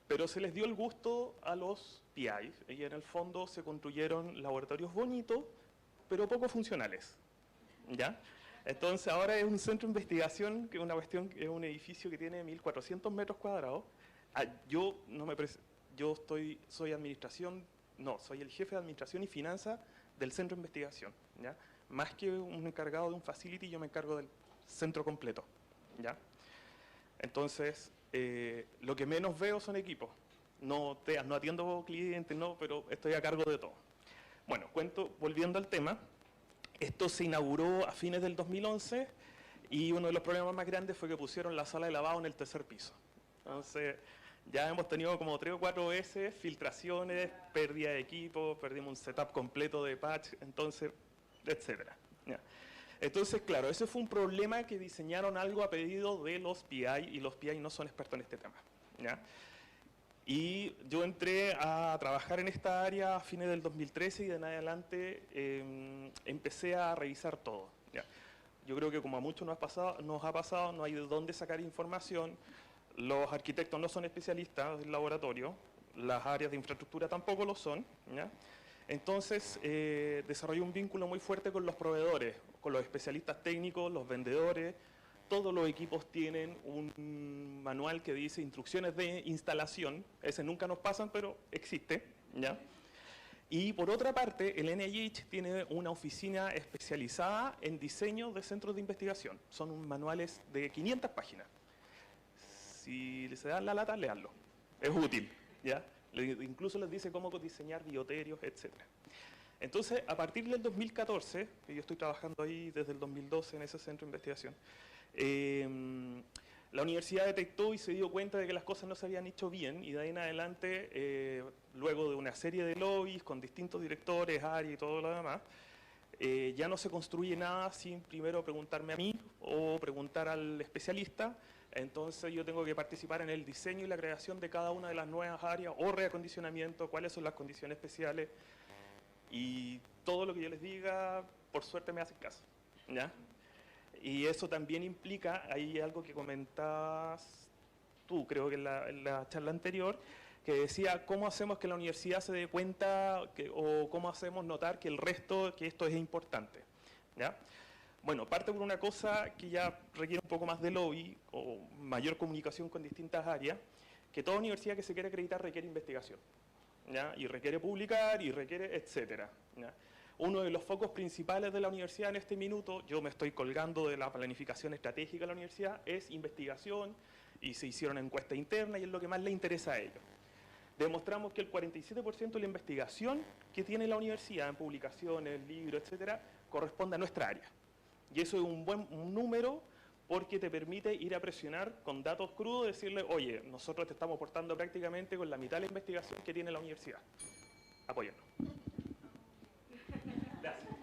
Pero se les dio el gusto a los PI, y en el fondo se construyeron laboratorios bonitos, pero poco funcionales, ¿ya? Entonces ahora es un centro de investigación, que es una cuestión, es un edificio que tiene 1.400 metros cuadrados. Yo no me soy administración, no, soy el jefe de administración y finanzas del centro de investigación, ¿ya? Más que un encargado de un facility, yo me encargo del centro completo, ¿ya? Entonces, lo que menos veo son equipos. No atiendo clientes, no, pero estoy a cargo de todo. Bueno, volviendo al tema, esto se inauguró a fines del 2011 y uno de los problemas más grandes fue que pusieron la sala de lavado en el tercer piso. Entonces, ya hemos tenido como 3 o 4 veces filtraciones, pérdida de equipo, perdimos un setup completo de patch, entonces, etcétera. ¿Ya? Entonces, claro, ese fue un problema que diseñaron algo a pedido de los PI y los PI no son expertos en este tema, ¿ya? Y yo entré a trabajar en esta área a fines del 2013 y de en adelante empecé a revisar todo, ¿ya? Yo creo que como a muchos nos ha pasado, no hay de dónde sacar información, los arquitectos no son especialistas del laboratorio, las áreas de infraestructura tampoco lo son, ¿ya? Entonces, desarrollé un vínculo muy fuerte con los proveedores, con los especialistas técnicos, los vendedores. Todos los equipos tienen un manual que dice instrucciones de instalación. Ese nunca nos pasan, pero existe, ¿ya? Y por otra parte, el NIH tiene una oficina especializada en diseño de centros de investigación. Son manuales de 500 páginas. Si se dan la lata, leanlo. Es útil, ¿ya? Incluso les dice cómo diseñar bioterios, etc. Entonces, a partir del 2014, que yo estoy trabajando ahí desde el 2012 en ese centro de investigación, la universidad detectó y se dio cuenta de que las cosas no se habían hecho bien y de ahí en adelante, luego de una serie de lobbies con distintos directores, áreas y todo lo demás, ya no se construye nada sin primero preguntarme a mí o preguntar al especialista. Entonces yo tengo que participar en el diseño y la creación de cada una de las nuevas áreas o reacondicionamiento, cuáles son las condiciones especiales y todo lo que yo les diga, por suerte me hacen caso, ¿ya? Y eso también implica, hay algo que comentabas tú, creo que en la charla anterior, que decía cómo hacemos que la universidad se dé cuenta o cómo hacemos notar que que esto es importante, ¿ya? Bueno, parte por una cosa que ya requiere un poco más de lobby o mayor comunicación con distintas áreas, que toda universidad que se quiere acreditar requiere investigación, ¿ya? Y requiere publicar y requiere etcétera, ¿ya? Uno de los focos principales de la universidad en este minuto, yo me estoy colgando de la planificación estratégica de la universidad, es investigación y se hicieron encuestas internas y es lo que más le interesa a ellos. Demostramos que el 47% de la investigación que tiene la universidad en publicaciones, libros, etcétera, corresponde a nuestra área. Y eso es un número porque te permite ir a presionar con datos crudos, decirle, oye, nosotros te estamos aportando prácticamente con la mitad de la investigación que tiene la universidad. Apóyennos. Gracias.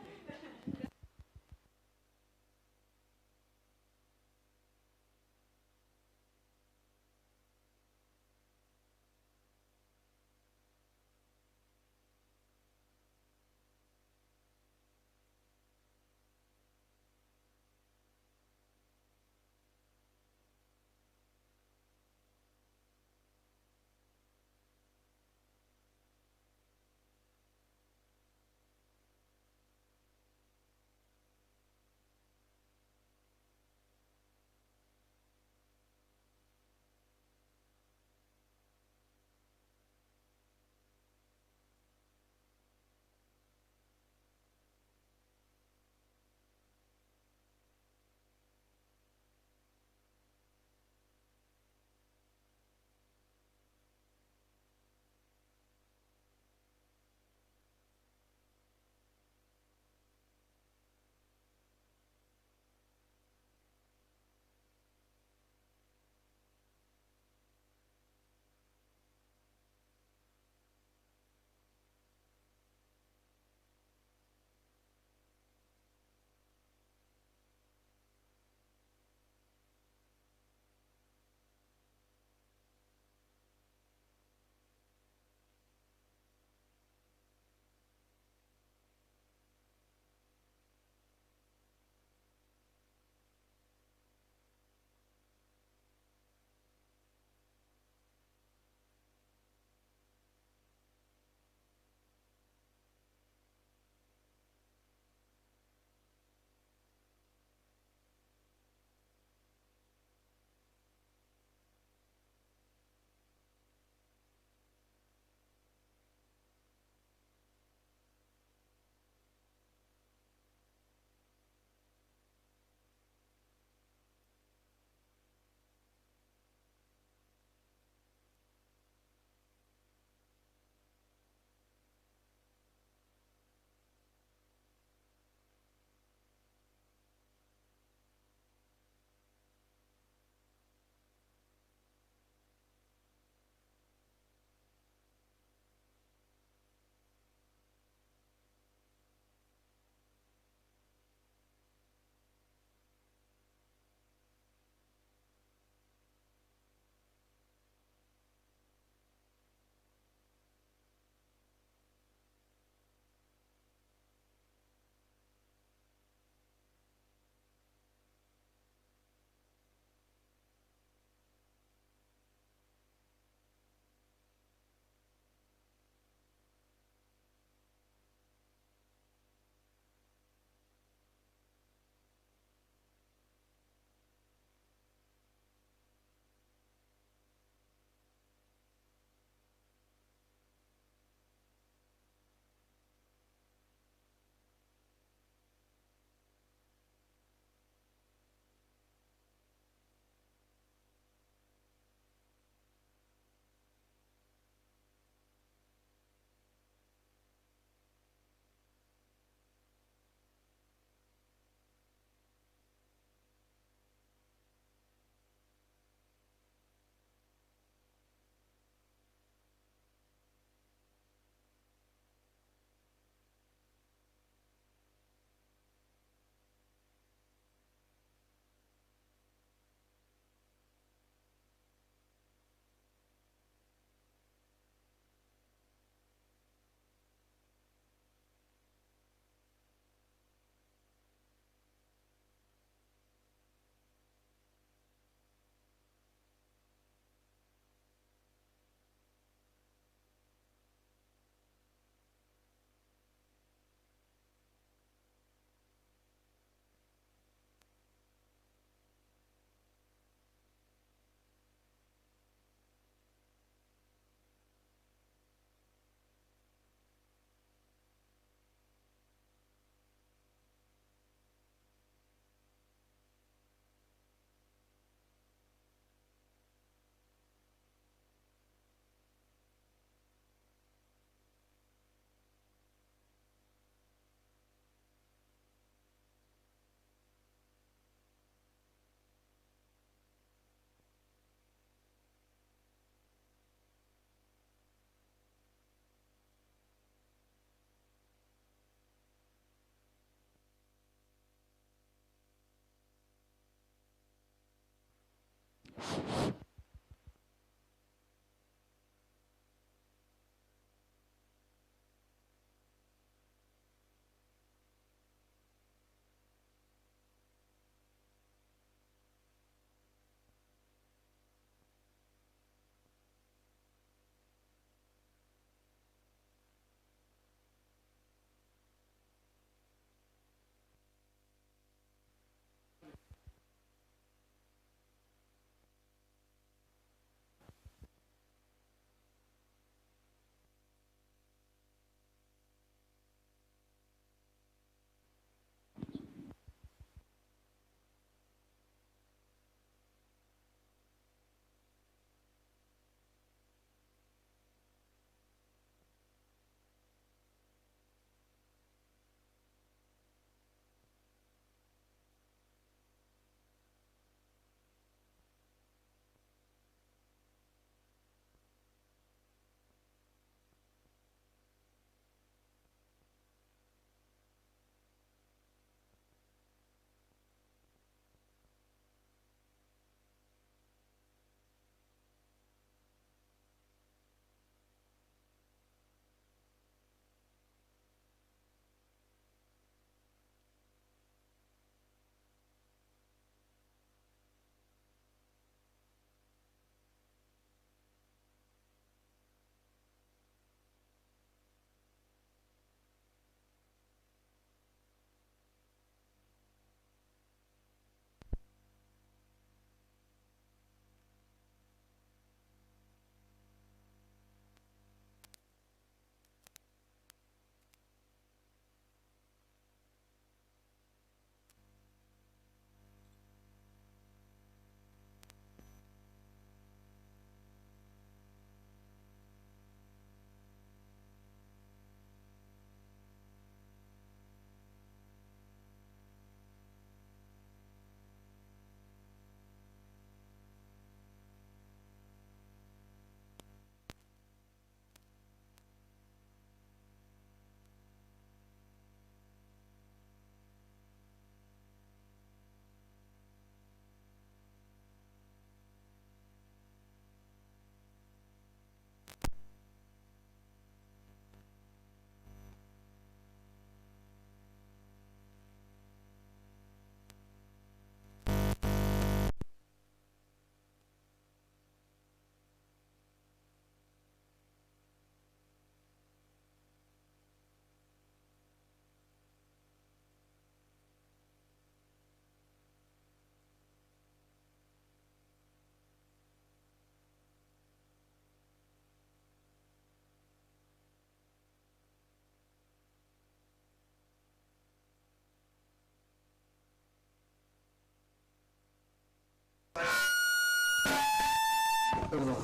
Perdón.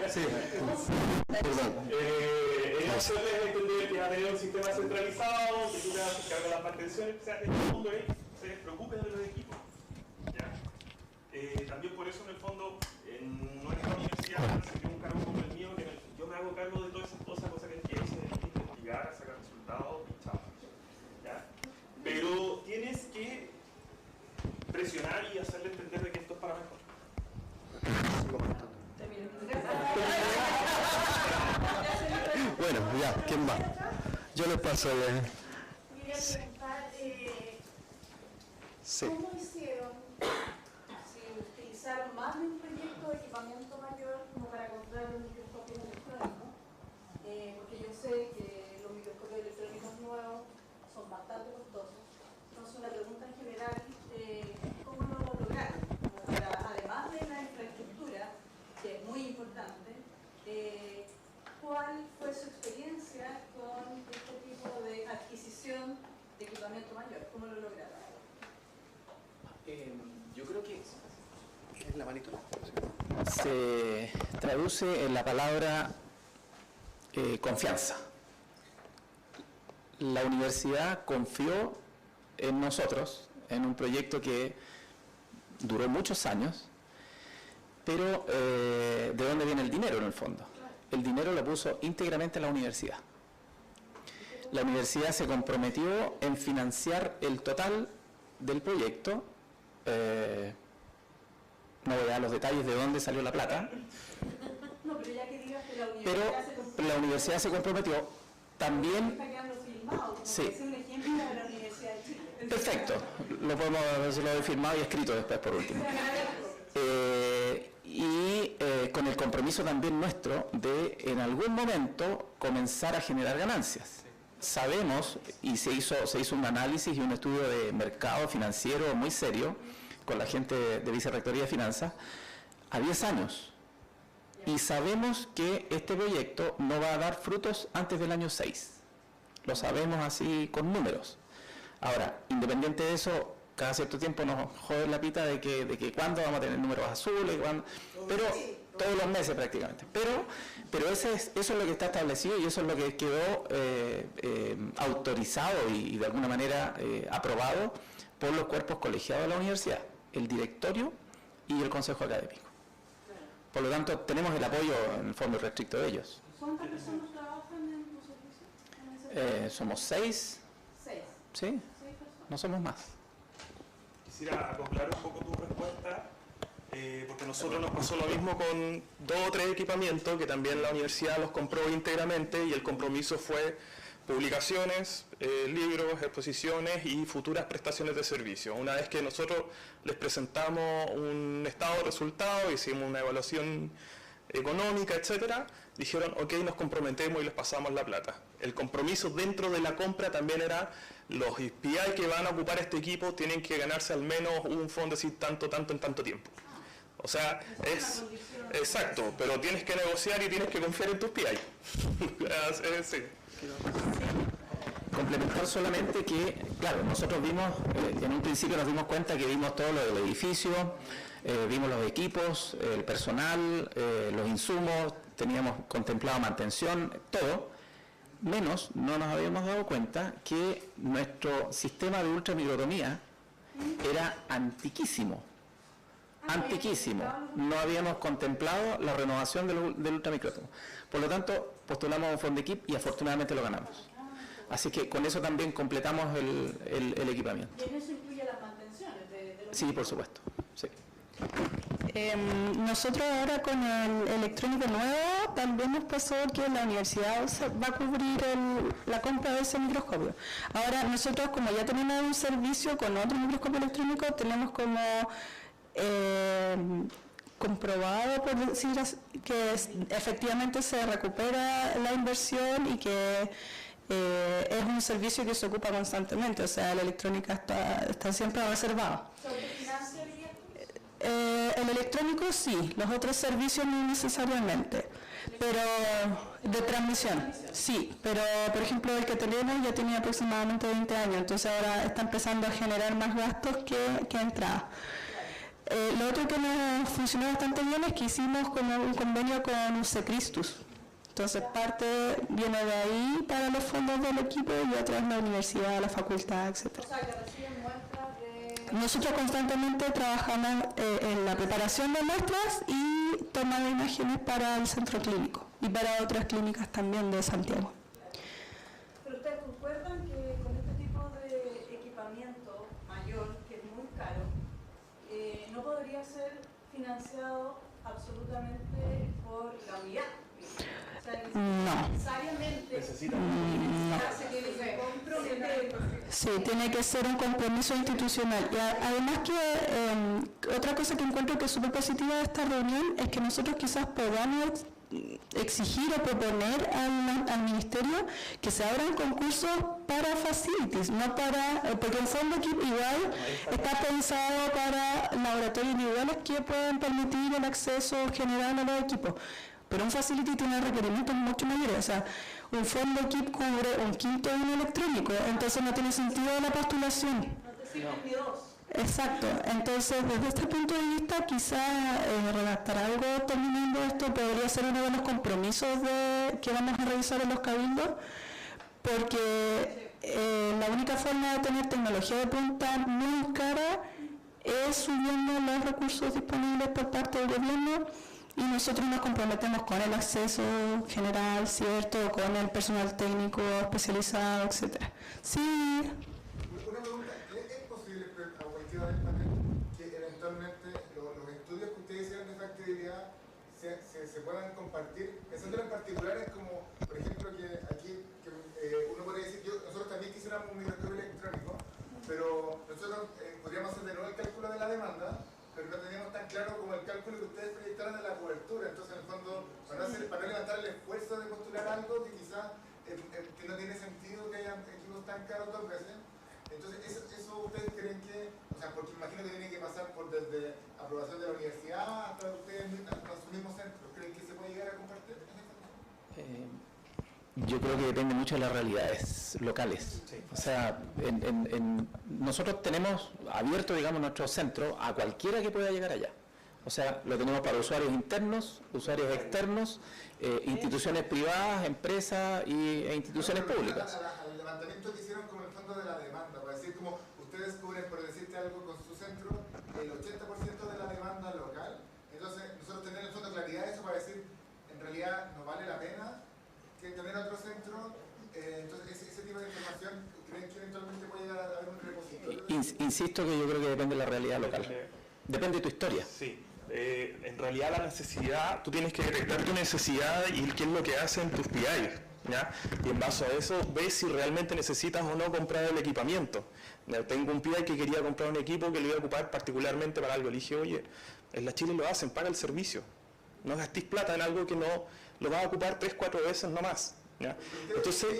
Sí. Perdón. Hacerles entender que va a tener un sistema centralizado, que tú te vas a cargar las mantenciones, o sea, que todo el mundo se preocupe de los equipos. ¿Ya? También por eso, en el fondo, en nuestra universidad se tiene un cargo como el mío, que yo me hago cargo de todas esas cosas que hay que investigar, sacar resultados y chao. ¿Ya? Pero tienes que presionar y hacerle entender de que esto es para mejor. Bueno, ya, ¿quién va? Yo les paso ya. Quería preguntar, Sí. ¿cómo hicieron si utilizaron más de un proyecto de equipamiento mayor como para comprar los microscopios electrónicos? Porque yo sé que los microscopios electrónicos nuevos son bastante costosos. Entonces, una pregunta en general, ¿cómo lo lograron? Como para, además de la infraestructura, que es muy importante, ¿cuál fue su experiencia con este tipo de adquisición de equipamiento mayor? ¿Cómo lo lograron? Yo creo que es la manito. Se traduce en la palabra confianza. La universidad confió en nosotros, en un proyecto que duró muchos años, pero ¿de dónde viene el dinero en el fondo? El dinero lo puso íntegramente la universidad. La universidad se comprometió en financiar el total del proyecto no voy a dar los detalles de dónde salió la plata, No, pero ya que digas que la pero universidad se comprometió. la universidad se comprometió. También, Está quedando filmado, como sí. que es un ejemplo de la Universidad de Chile. Perfecto, lo he firmado y escrito después por último. Con el compromiso también nuestro de en algún momento comenzar a generar ganancias. Sabemos, y se hizo un análisis y un estudio de mercado financiero muy serio con la gente de Vicerrectoría de Finanzas a 10 años. Y sabemos que este proyecto no va a dar frutos antes del año 6. Lo sabemos así con números. Ahora, independiente de eso, cada cierto tiempo nos joden la pita de que cuándo vamos a tener números azules, pero todos los meses prácticamente. Pero eso es lo que está establecido y eso es lo que quedó autorizado y de alguna manera aprobado por los cuerpos colegiados de la universidad, el directorio y el consejo académico. Por lo tanto, tenemos el apoyo en el fondo restricto de ellos. ¿Cuántas personas trabajan en tu servicio? Somos 6. 6. ¿Sí? 6 personas. No somos más. Quisiera acoplar un poco tu respuesta, porque a nosotros nos pasó lo mismo con 2 o 3 equipamientos que también la universidad los compró íntegramente y el compromiso fue publicaciones, libros, exposiciones y futuras prestaciones de servicio. Una vez que nosotros les presentamos un estado de resultados, hicimos una evaluación económica, etcétera, dijeron, ok, nos comprometemos y les pasamos la plata. El compromiso dentro de la compra también era los PI que van a ocupar este equipo tienen que ganarse al menos un fondo así tanto en tanto tiempo. O sea, es exacto, pero tienes que negociar y tienes que confiar en tus PI. Sí. Complementar solamente que, claro, nosotros vimos, en un principio nos dimos cuenta que vimos todo lo del edificio, vimos los equipos, el personal, los insumos, teníamos contemplado mantención, todo, menos no nos habíamos dado cuenta que nuestro sistema de ultramicrotomía era antiquísimo. No habíamos contemplado la renovación del ultramicrótomo. Por lo tanto, postulamos a un fondo equip y afortunadamente lo ganamos. Así que con eso también completamos el equipamiento. ¿Y en eso incluye las mantenciones de los Sí, por supuesto. Sí. Nosotros ahora con el electrónico nuevo también nos pasó que la universidad va a cubrir la compra de ese microscopio. Ahora nosotros, como ya tenemos un servicio con otro microscopio electrónico, tenemos como comprobado, por decir que efectivamente se recupera la inversión y que es un servicio que se ocupa constantemente, o sea, la electrónica está siempre reservada. El electrónico sí, los otros servicios no necesariamente, pero de transmisión, sí, pero por ejemplo el que tenemos ya tenía aproximadamente 20 años, entonces ahora está empezando a generar más gastos que entradas. Lo otro que nos funcionó bastante bien es que hicimos como un convenio con Secristus. Entonces parte viene de ahí para los fondos del equipo y otra es la universidad, la facultad, etc. O sea, que reciben muestras de... Nosotros constantemente trabajamos en la preparación de muestras y toma de imágenes para el centro clínico y para otras clínicas también de Santiago. Pero ustedes concuerdan que con este tipo de equipamiento mayor, que es muy caro, no podría ser financiado absolutamente por la unidad. No. Necesariamente Necesita. Sí, tiene que ser un compromiso institucional. Y además que otra cosa que encuentro que es súper positiva de esta reunión es que nosotros quizás podamos exigir o proponer al ministerio que se abran concursos para facilities, no para, porque el fondo equipo igual está pensado para laboratorios individuales que pueden permitir el acceso general a los equipos. Pero un facility tiene requerimientos mucho mayores, o sea, un fondo equip cubre 1/5 de un electrónico, entonces no tiene sentido la postulación. No te sirven ni dos. Exacto, entonces desde este punto de vista quizá redactar algo terminando esto podría ser uno de los compromisos que vamos a revisar en los cabildos, porque la única forma de tener tecnología de punta muy cara es subiendo los recursos disponibles por parte del gobierno. Y nosotros nos comprometemos con el acceso general, ¿cierto? Con el personal técnico especializado, etcétera. Sí. Una pregunta, ¿es posible objetivamente también que pensándolo en particular es como, por ejemplo, que aquí uno podría decir, nosotros también quisiéramos un microscopio electrónico, pero nosotros podríamos hacer de nuevo el cálculo de la demanda, pero no teníamos tan claro como el cálculo que ustedes proyectaron de la cobertura. Entonces, en el fondo, para no levantar el esfuerzo de postular algo que quizás que no tiene sentido que haya equipos tan caros dos veces. Entonces, eso ustedes creen que, o sea, porque imagino que tiene que pasar por desde aprobación de la universidad hasta ustedes hasta su mismo centro. ¿Creen que se puede llegar a compartir esa información? Yo creo que depende mucho de las realidades locales. O sea, nosotros tenemos abierto, digamos, nuestro centro a cualquiera que pueda llegar allá. O sea, lo tenemos para usuarios internos, usuarios externos, instituciones privadas, empresas e instituciones públicas. Al levantamiento que hicieron como el fondo de la demanda, para decir como ustedes cubren, por decirte algo, con su centro, el 80% de la demanda local. Entonces, nosotros tener en el fondo claridad de eso para decir, en realidad no vale la pena que tener otro centro. Entonces, ese tipo de información, ¿creen que eventualmente puede llegar a haber un repositorio? Insisto que yo creo que depende de la realidad local. Depende de tu historia. Sí. En realidad la necesidad, tú tienes que detectar tu necesidad y qué es lo que hacen tus PIs, ¿ya? Y en base a eso ves si realmente necesitas o no comprar el equipamiento. ¿Ya? Tengo un PI que quería comprar un equipo que lo iba a ocupar particularmente para algo. Le dije, oye, en la Chile lo hacen, paga el servicio. No gastéis plata en algo que no lo vas a ocupar 3, 4 veces no más. ¿Ya? Entonces,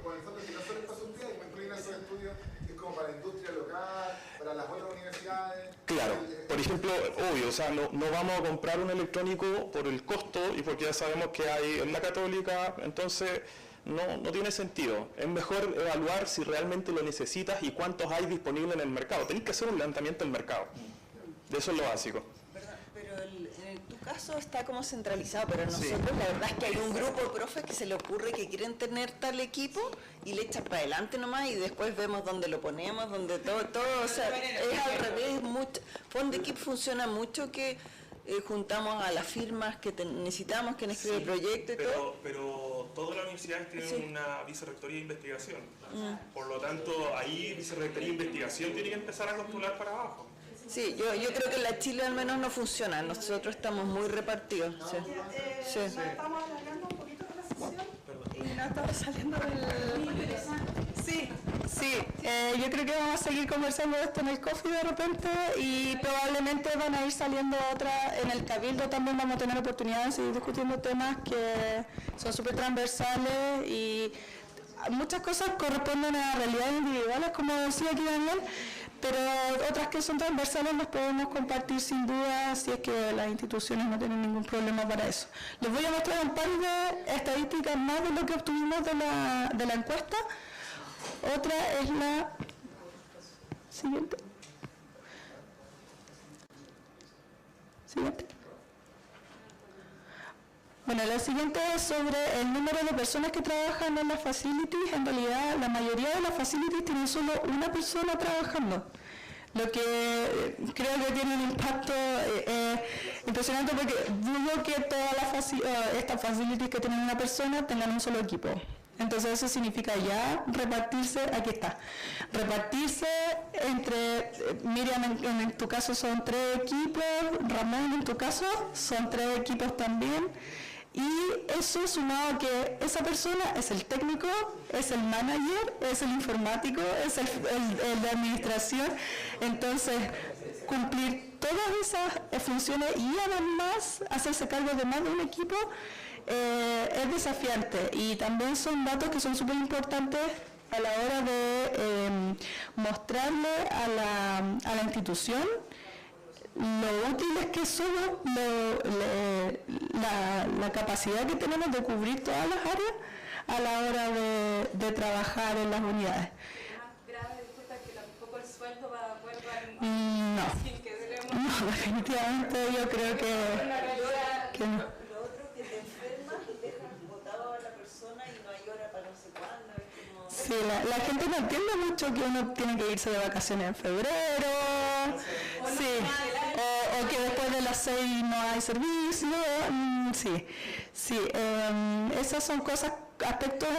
con el fondo que no solo es para un PI, me incluyen esos estudios que es como para la industria local, para las otras universidades. Claro, por ejemplo, obvio, o sea, no vamos a comprar un electrónico por el costo y porque ya sabemos que hay en la Católica, entonces no tiene sentido. Es mejor evaluar si realmente lo necesitas y cuántos hay disponibles en el mercado. Tenés que hacer un levantamiento del mercado. Eso es lo básico. Pero en tu caso está como centralizado, pero nosotros la verdad es que hay un grupo de profes que se le ocurre que quieren tener tal equipo y le echan para adelante nomás y después vemos dónde lo ponemos, donde todo, o sea, es al revés. Fondequip funciona mucho que juntamos a las firmas que necesitamos, quien escribe el proyecto y todo. Pero todas las universidades tienen una vicerrectoría de investigación. Por lo tanto, ahí vicerrectoría de investigación tiene que empezar a controlar para abajo. Sí, yo creo que en la Chile al menos no funciona, nosotros estamos muy repartidos. Sí. Estamos alargando un poquito la sesión y no estamos saliendo del... Sí, yo creo que vamos a seguir conversando de esto en el coffee de repente y probablemente van a ir saliendo otras. En el Cabildo también vamos a tener oportunidad de seguir discutiendo temas que son súper transversales y muchas cosas corresponden a realidades individuales, como decía aquí Daniel, pero otras que son transversales las podemos compartir sin duda si es que las instituciones no tienen ningún problema para eso. Les voy a mostrar un par de estadísticas más de lo que obtuvimos de la encuesta. Otra es la siguiente. Bueno, la siguiente es sobre el número de personas que trabajan en las facilities. En realidad, la mayoría de las facilities tienen solo una persona trabajando, lo que creo que tiene un impacto impresionante porque dudo que todas estas facilities que tienen una persona tengan un solo equipo. Entonces eso significa ya repartirse, aquí está, repartirse entre, Miriam en tu caso son 3 equipos, Ramón en tu caso son 3 equipos también, y eso sumado a que esa persona es el técnico, es el manager, es el informático, es el de administración, entonces cumplir todas esas funciones y además hacerse cargo de más de un equipo es desafiante y también son datos que son súper importantes a la hora de mostrarle a la institución lo útiles que somos, la capacidad que tenemos de cubrir todas las áreas a la hora de trabajar en las unidades. que tampoco el sueldo va de acuerdo No, definitivamente yo creo que no. Sí, la gente no entiende mucho que uno tiene que irse de vacaciones en febrero, o que después de las 6 no hay servicio, esas son cosas, aspectos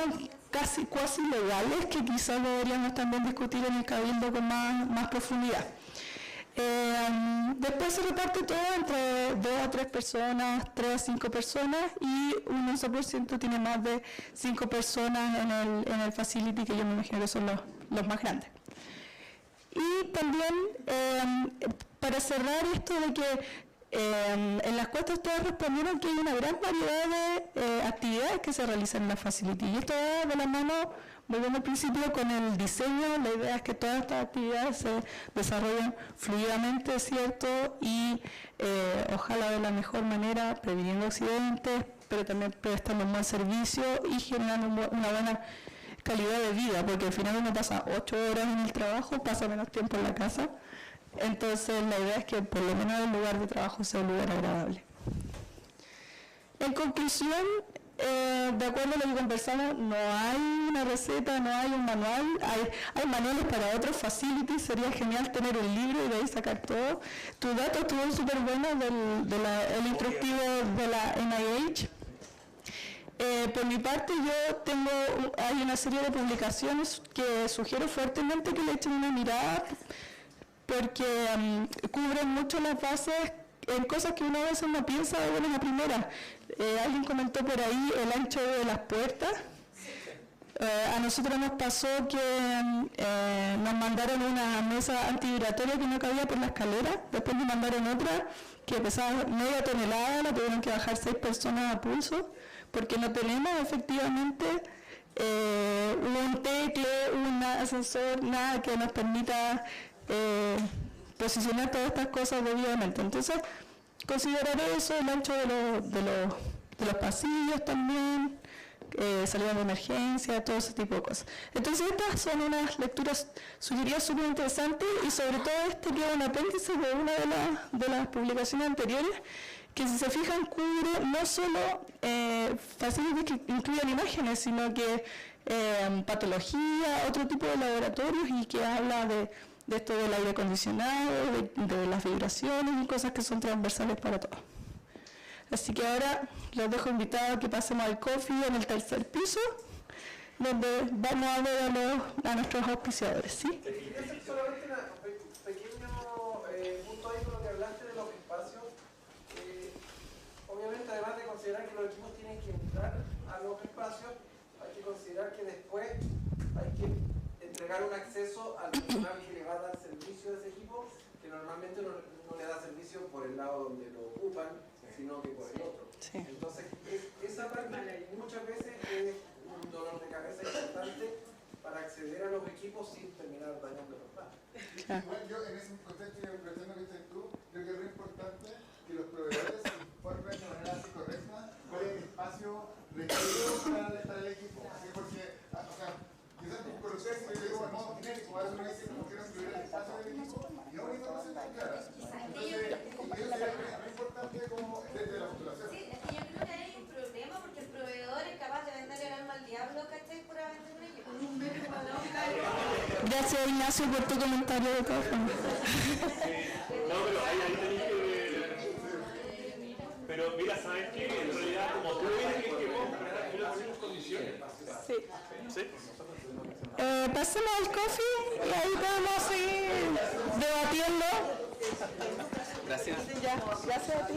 cuasi legales que quizás deberíamos también discutir en el Cabildo con más profundidad. Después se reparte todo entre 2 a 3 personas, 3 a 5 personas y un 11% tiene más de 5 personas en el facility, que yo me imagino que son los más grandes. Y también, para cerrar esto de que en las cuentas ustedes respondieron que hay una gran variedad de actividades que se realizan en la facility. Y esto va de la mano, volviendo al principio, con el diseño. La idea es que todas estas actividades se desarrollen fluidamente, ¿cierto? Y ojalá de la mejor manera, previniendo accidentes, pero también prestando un buen servicio y generando una buena calidad de vida, porque al final uno pasa 8 horas en el trabajo, pasa menos tiempo en la casa. Entonces la idea es que por lo menos el lugar de trabajo sea un lugar agradable. En conclusión, de acuerdo a lo que conversamos, no hay una receta, no hay un manual, hay manuales para otros facilities. Sería genial tener un libro y de ahí sacar todo. Tu dato estuvo súper bueno el instructivo de la NIH. Por mi parte, hay una serie de publicaciones que sugiero fuertemente que le echen una mirada, porque cubren mucho las bases en cosas que uno a veces no piensa de buenas a primeras. Alguien comentó por ahí el ancho de las puertas. A nosotros nos pasó que nos mandaron una mesa antivibratoria que no cabía por la escalera, después nos mandaron otra que pesaba media tonelada, la tuvieron que bajar 6 personas a pulso, porque no tenemos efectivamente un tecle, un ascensor, nada que nos permita posicionar todas estas cosas debidamente. Entonces, considerar eso, el ancho de los pasillos también, salidas de emergencia, todo ese tipo de cosas. Entonces, estas son unas lecturas sugeridas súper interesantes, y sobre todo este que es un apéndice de una de las publicaciones anteriores, que si se fijan cubre no solo facilities que incluyen imágenes, sino que patología, otro tipo de laboratorios, y que habla de esto del aire acondicionado, de las vibraciones y cosas que son transversales para todos. Así que ahora los dejo invitados a que pasemos al coffee en el 3er piso, donde vamos a ver a nuestros auspiciadores, ¿sí? Quería hacer solamente un pequeño punto ahí con lo que hablaste de los espacios. Obviamente, además de considerar que los equipos tienen que entrar a los espacios, hay que considerar que después hay que entregar un acceso al personal que le va a dar servicio a ese equipo, que normalmente no le da servicio por el lado donde lo ocupan, sino que por el otro. Sí. Entonces, esa parte muchas veces es un dolor de cabeza importante para acceder a los equipos sin terminar dañándolos más. Igual yo en ese contexto, aprovechando que estás tú, creo que es muy importante que los proveedores informen de manera así correcta cuál es el espacio requerido para estar el equipo. ¿Sí? Porque, o sea, quizás por ustedes, yo digo en modo genérico, a veces uno dice cómo quiero incluir el espacio del equipo, y no una información tan clara. Entonces, eso sería muy importante como desde la postulación. Sí, es que yo creo que hay un problema, porque el proveedor es capaz de vender el alma al diablo, ¿cachai? Puramente un equipo. Gracias, Ignacio, por tu comentario de todas formas. No, pero ahí tenéis que... Pero mira, ¿sabes qué? En realidad, como tú dices que hacemos condiciones. Sí. ¿Sí? Pasemos al coffee y ahí podemos seguir debatiendo. Gracias. Ya, gracias a ti.